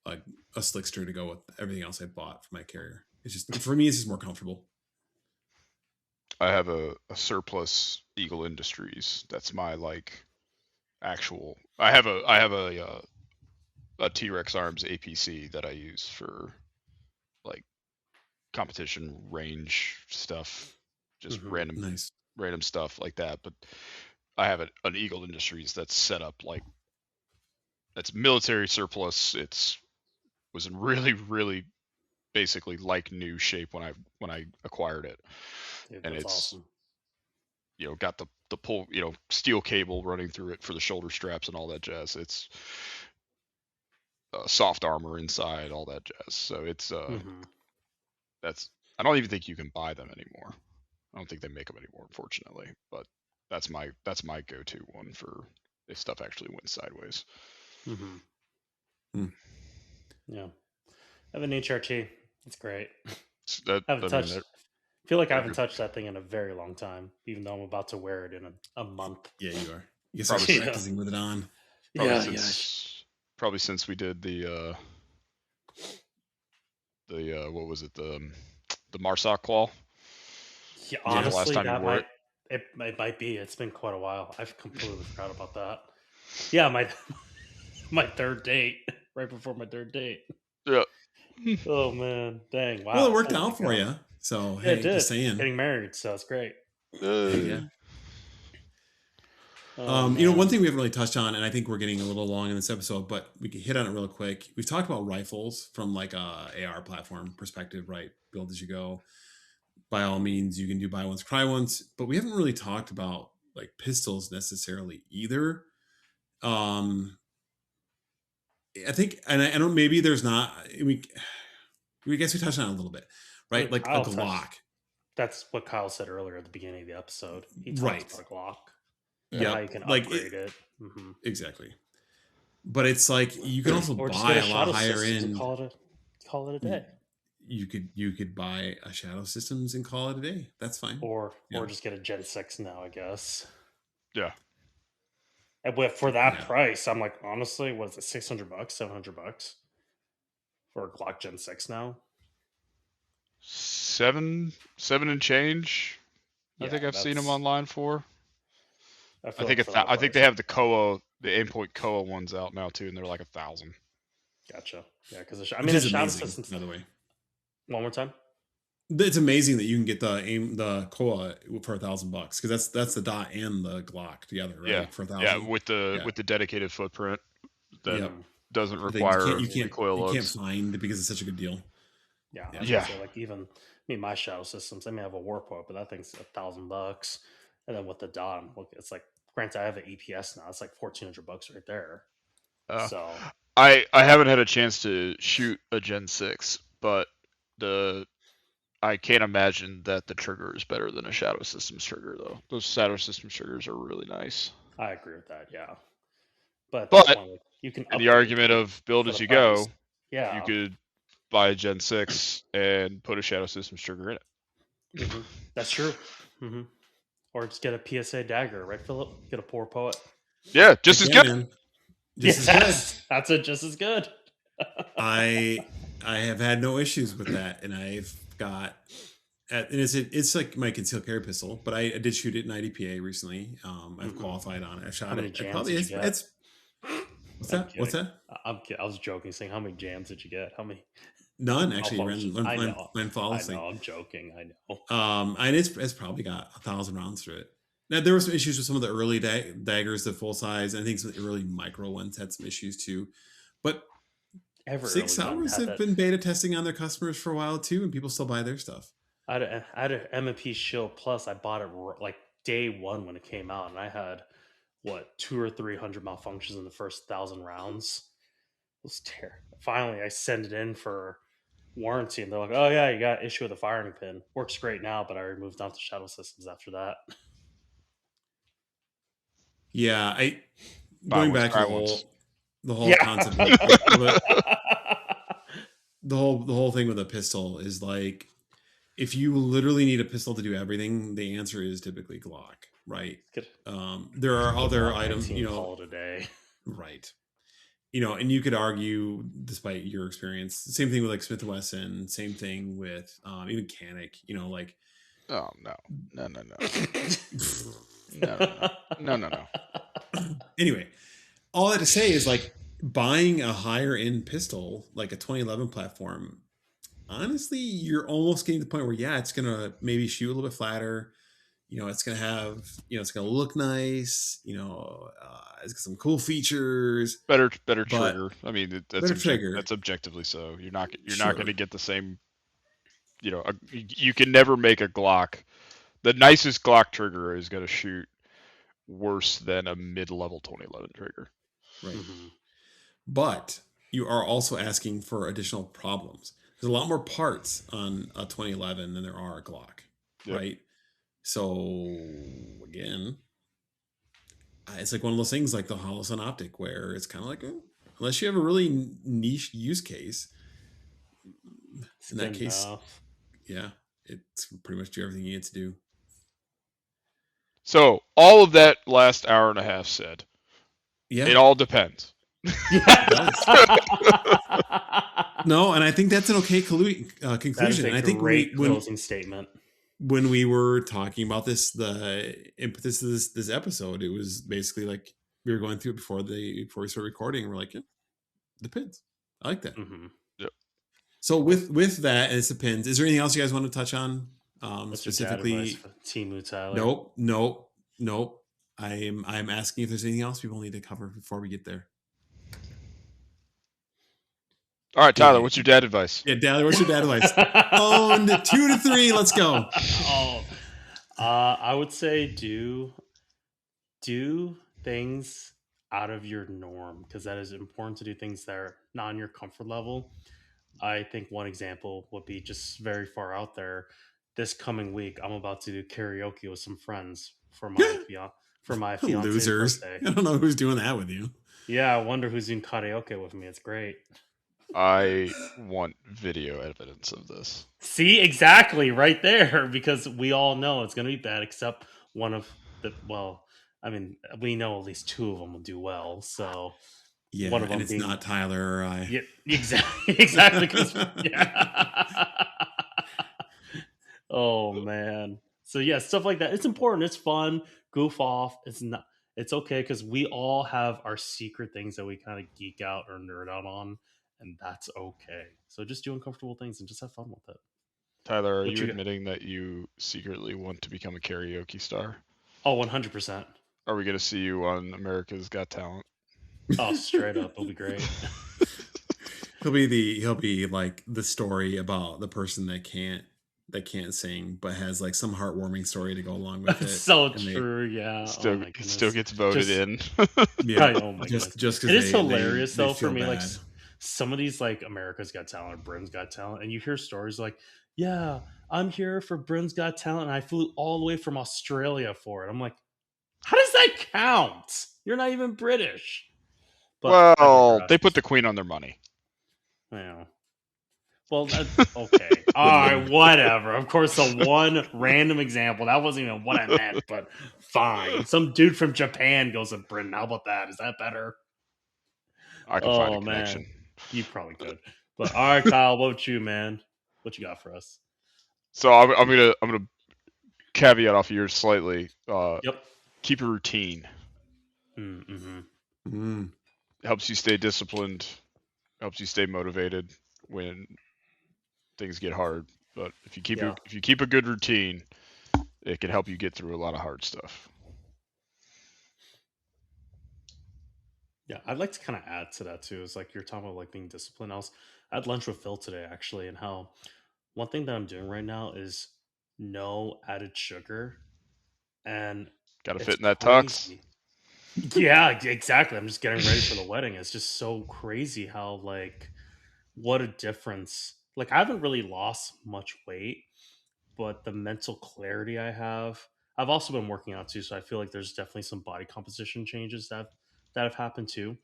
a Slickster to go with everything else I bought for my carrier. It's just, for me, it's just more comfortable. I have a surplus Eagle Industries. That's my actual. I have a T-Rex Arms APC that I use for competition range stuff, just random stuff like that. But I have an Eagle Industries that's set up that's military surplus. Was in really, really basically new shape when I acquired it. Dude, and that's it's awesome. Got the pull, steel cable running through it for the shoulder straps and all that jazz. It's soft armor inside, all that jazz. So it's that's, I don't even think you can buy them anymore. I don't think they make them anymore, unfortunately. But that's my go-to one for if stuff actually went sideways. Yeah, I have an HRT. It's great. I feel like I haven't touched that thing in a very long time, even though I'm about to wear it in a month. Yeah, you are. You start practicing with it on. Probably since we did the what was it, the Marsoc claw. Yeah, honestly, it might be. It's been quite a while. I've completely forgot about that. Yeah, my third date, right before my third date. Yeah. Oh man, dang! Wow. Well, it worked out for you. So hey, it did. Just saying. Getting married, so it's great. Yeah. One thing we haven't really touched on, and I think we're getting a little long in this episode, but we can hit on it real quick. We've talked about rifles from like a AR platform perspective, right? Build as you go. By all means, you can do buy once, cry once, but we haven't really talked about like pistols necessarily either. I think, and I don't, maybe there's not, we guess we touched on it a little bit, right? Like a Glock. That's what Kyle said earlier at the beginning of the episode. He talked about a Glock. Yeah, how you can upgrade it. Exactly. But it's like you can also buy a lot higher end. Call it a day. You could buy a Shadow Systems and call it a day. That's fine. Or just get a Gen 6 now, I guess. Yeah. And for that price, I'm like, honestly, what is it, $600, $700 for a Glock Gen 6 now? Seven and change. I think I've seen them online for. I think they have the Koa, the Aimpoint Koa ones out now too, and they're like 1,000. Gotcha. Yeah, because the Shadow Systems. By the way, one more time. It's amazing that you can get the Koa for $1,000 because that's the dot and the Glock together, right? Yeah, for $1,000. Yeah, with the dedicated footprint that doesn't require recoil lugs. You can't find because it's such a good deal. Yeah. So like even mean, my shadow systems, I may have a Warport, but that thing's $1,000. And then with the dot, look, it's like, granted, I have an EPS now. It's like $1,400 right there. Uh, So I haven't had a chance to shoot a Gen 6, but the I can't imagine that the trigger is better than a Shadow Systems trigger, though. Those Shadow Systems triggers are really nice. I agree with that. Yeah. But at that But point, like, you can in the upgrade argument of build for as the you price. go, you Yeah. could buy a Gen 6 and put a Shadow Systems trigger in it. That's true. hmm Or just get a PSA dagger, right, Philip? Get a poor poet. Yeah, just Heck as yeah, good. man. Just Yes, as good. that's it. Just as good. I have had no issues with that, and I've got and it's like my concealed carry pistol, but I did shoot it in IDPA recently. I've Mhm. qualified on it. I How shot many it. I jams probably did you get? it's what's I'm that? What's kidding. that? I'm kidding. I was joking, saying how many jams did you get? How many None actually malfunctions? I know. ran I flawlessly. know. I'm joking. I know. And it's probably got 1,000 rounds through it. Now there were some issues with some of the early daggers, the full size. I think some of the early micro ones had some issues too. But Every Six early one Hours had have that. been beta testing on their customers for a while too, and people still buy their stuff. I had an M&P Shield Plus. I bought it like day one when it came out, and I had what 200 or 300 malfunctions in the first 1,000 rounds. It was terrible. Finally, I send it in for warranty, and they're like, "Oh yeah, you got issue with the firing pin. Works great now, but I removed onto Shadow Systems after that." Yeah, I Buy going once, back to cry once. the whole concept Yeah. of well, the whole thing with a pistol is like if you literally need a pistol to do everything, the answer is typically Glock, right? Good. There are Good other Glock items, 19. Call it a day. right? And you could argue, despite your experience, same thing with like Smith and Wesson, same thing with even Canic. Like Oh no, no, no, no, no, no, no, no, no. anyway, all that to say is like buying a higher end pistol, like a 2011 platform. Honestly, you're almost getting to the point where it's gonna maybe shoot a little bit flatter. It's gonna have, it's gonna look nice. It's got some cool features, Better but trigger. I mean, better trigger. that's objectively so. You're not going to Sure, get the same. You can never make a Glock. The nicest Glock trigger is going to shoot worse than a mid-level 2011 trigger. right. Mhm. But you are also asking for additional problems. There's a lot more parts on a 2011 than there are a Glock, Yep. right? So again, it's like one of those things like the Holosun optic where it's kind of like, unless you have a really niche use case, It's in that good case, enough. yeah, it's pretty much do everything you need to do. So all of that last hour and a half said, Yeah, it all depends. Yeah. No, and I think that's an okay That is conclusion. a And I think great closing statement. when we were talking about the impetus of this episode, it was basically like we were going through it before we started recording. And we're like, yeah, depends. I like that. Mm-hmm. Yep. So with that, and it's depends. Is there anything else you guys want to touch on? What's Specifically, your dad advice for Timu, Tyler? Nope. I'm asking if there's anything else people need to cover before we get there. All right, Tyler, what's your dad advice? Yeah, Tyler, what's your dad advice? On 2 to 3, let's go. I would say do things out of your norm, because that is important to do things that are not on your comfort level. I think one example would be just very far out there. This coming week, I'm about to do karaoke with some friends for my fiance's Losers. birthday. I don't know who's doing that with you. Yeah, I wonder who's doing karaoke with me. It's great. I want video evidence of this. See, exactly right there, because we all know it's going to be bad, except one of the, well, I mean, we know at least two of them will do well. So Yeah, one of and them it's being, not Tyler or I. yeah, exactly. Because yeah. Oh man. So yeah, stuff like that. It's important. It's fun. Goof off. It's okay because we all have our secret things that we kind of geek out or nerd out on, and that's okay. So just do uncomfortable things and just have fun with it. Tyler, are What you you got? admitting that you secretly want to become a karaoke star? Oh, 100%. Are we going to see you on America's Got Talent? Oh, straight up, it'll be great. He'll be like the story about the person that can't that can't sing but has like some heartwarming story to go along with That's it. so And they, true. Yeah. Oh my goodness. Still gets voted Just, in. yeah, oh my just goodness. because It is they hilarious though for feel me. Like bad. some of these like America's Got Talent or Britain's Got Talent, and you hear stories like, "Yeah, I'm here for Britain's Got Talent, and I flew all the way from Australia for it." I'm like, how does that count? You're not even British. But I Well, they digress. put the Queen on their money. Yeah. Well, okay. All right, whatever. Of course, the one random example, that wasn't even what I meant, but fine. Some dude from Japan goes to Britain. How about that? Is that better? I can find a Oh, man. connection. You probably could. But all right, Kyle, what about you, man? What you got for us? So I'm gonna caveat off yours slightly. Yep. Keep a routine. Mm-hmm. Mm. Helps you stay disciplined. Helps you stay motivated when things get hard. But if you keep a good routine, it can help you get through a lot of hard stuff. Yeah, I'd like to kind of add to that too. Is like you're talking about like being disciplined. I had lunch with Phil today actually, and how one thing that I'm doing right now is no added sugar, and Got to it's fit in that tux. crazy. Yeah, exactly. I'm just getting ready for the wedding. It's just so crazy how like what a difference. Like I haven't really lost much weight, but the mental clarity I have. I've also been working out too, so I feel like there's definitely some body composition changes that have happened too.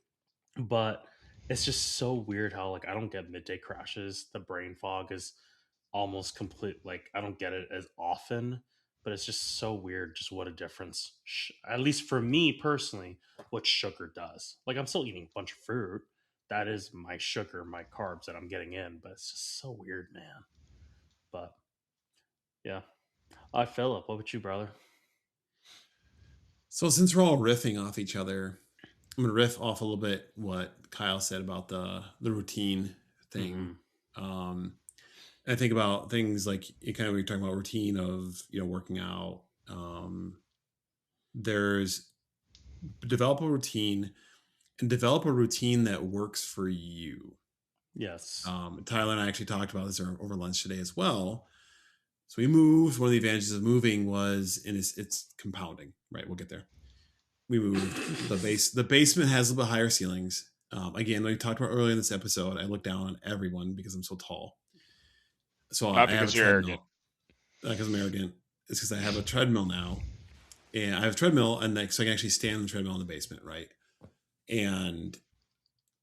But it's just so weird how like I don't get midday crashes. The brain fog is almost complete. Like I don't get it as often, but it's just so weird. Just what a difference, at least for me personally, what sugar does. Like I'm still eating a bunch of fruit. That is my sugar, my carbs that I'm getting in. But it's just so weird, man. But yeah, Philip, what about you, brother? So since we're all riffing off each other, I'm gonna riff off a little bit what Kyle said about the routine thing. Um, and I think about things like you kind of we are talking about routine of working out. There's develop a routine and develop a routine that works for you. Yes. Tyler and I actually talked about this over lunch today as well. So we moved. One of the advantages of moving was it's compounding, right? We'll get there. We moved. The basement has a little bit higher ceilings. Again, like we talked about earlier in this episode, I look down on everyone because I'm so tall. So Not I have a because you're treadmill. arrogant. Because I'm arrogant. It's because I have a treadmill now, and I have a treadmill, and so I can actually stand on the treadmill in the basement, right? And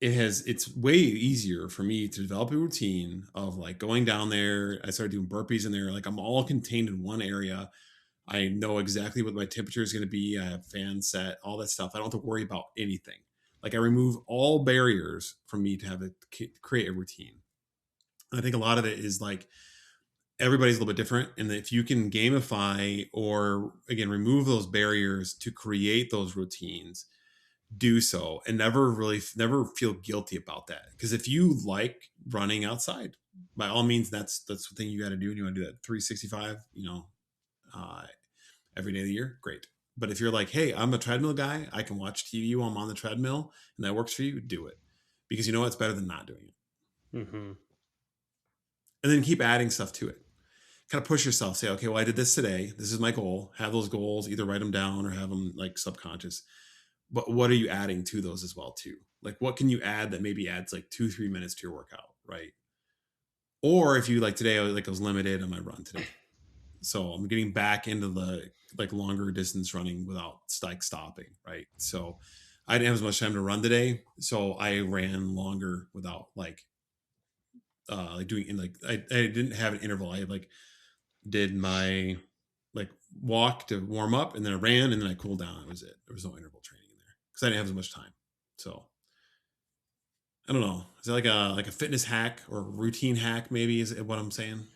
it's way easier for me to develop a routine of like going down there. I started doing burpees in there. Like I'm all contained in one area. I know exactly what my temperature is going to be. I have fans set, all that stuff. I don't have to worry about anything. Like I remove all barriers from me to have to create a routine. And I think a lot of it is like everybody's a little bit different. And if you can gamify or again, remove those barriers to create those routines, do so and never feel guilty about that. Because if you like running outside, by all means, that's the thing you got to do. And you want to do that 365, every day of the year, great. But if you're like, hey, I'm a treadmill guy, I can watch TV while I'm on the treadmill, and that works for you, do it. Because you know it's better than not doing it. Mm-hmm. And then keep adding stuff to it. Kind of push yourself. Say, okay, well, I did this today. This is my goal. Have those goals, either write them down or have them like subconscious. But what are you adding to those as well, too? Like, what can you add that maybe adds like 2-3 minutes to your workout, right? Or if you like today, I was limited on my run today. So I'm getting back into the like longer distance running without like stopping, right? So I didn't have as much time to run today, so I ran longer without like doing in like I didn't have an interval. I like did my like walk to warm up, and then I ran, and then I cooled down. That was it. There was no interval training in there because I didn't have as much time. So I don't know. Is that like a fitness hack or routine hack? Maybe is what I'm saying.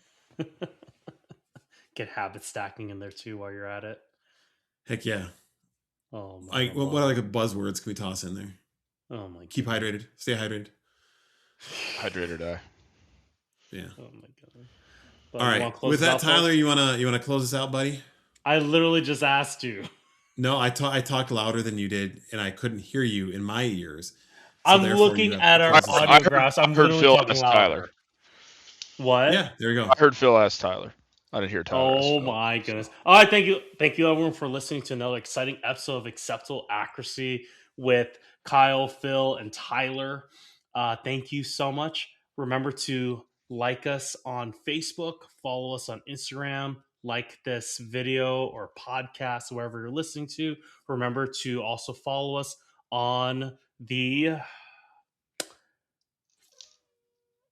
Get habit stacking in there too while you're at it. Heck yeah. Oh my! What other buzzwords can we toss in there? Oh my! Keep hydrated. Stay hydrated. Hydrate or die. Yeah. Oh my god! But All right. With that, Tyler, you wanna close this out, buddy? I literally just asked you. No, I talked louder than you did, and I couldn't hear you in my ears. So I'm looking at our audio graphs. I'm heard literally Phil talking ask louder. Tyler. What? Yeah, there you go. I heard Phil ask Tyler. I didn't hear Tyler's. Oh my goodness. All right, thank you everyone for listening to another exciting episode of Acceptable Accuracy with Kyle, Phil, and Tyler. Thank you so much. Remember to like us on Facebook, follow us on Instagram, like this video or podcast, wherever you're listening to. Remember to also follow us on the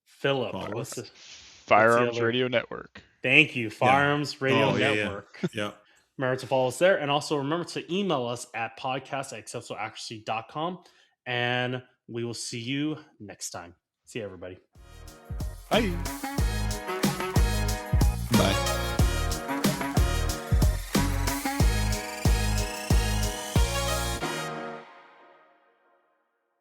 Philip. Follow What's us. the Firearms other? Radio Network. Thank you, Firearms Radio Oh, yeah, Network. Yeah. Remember to follow us there. And also remember to email us at podcast@acceptableaccuracy.com. And we will see you next time. See you, everybody. Bye.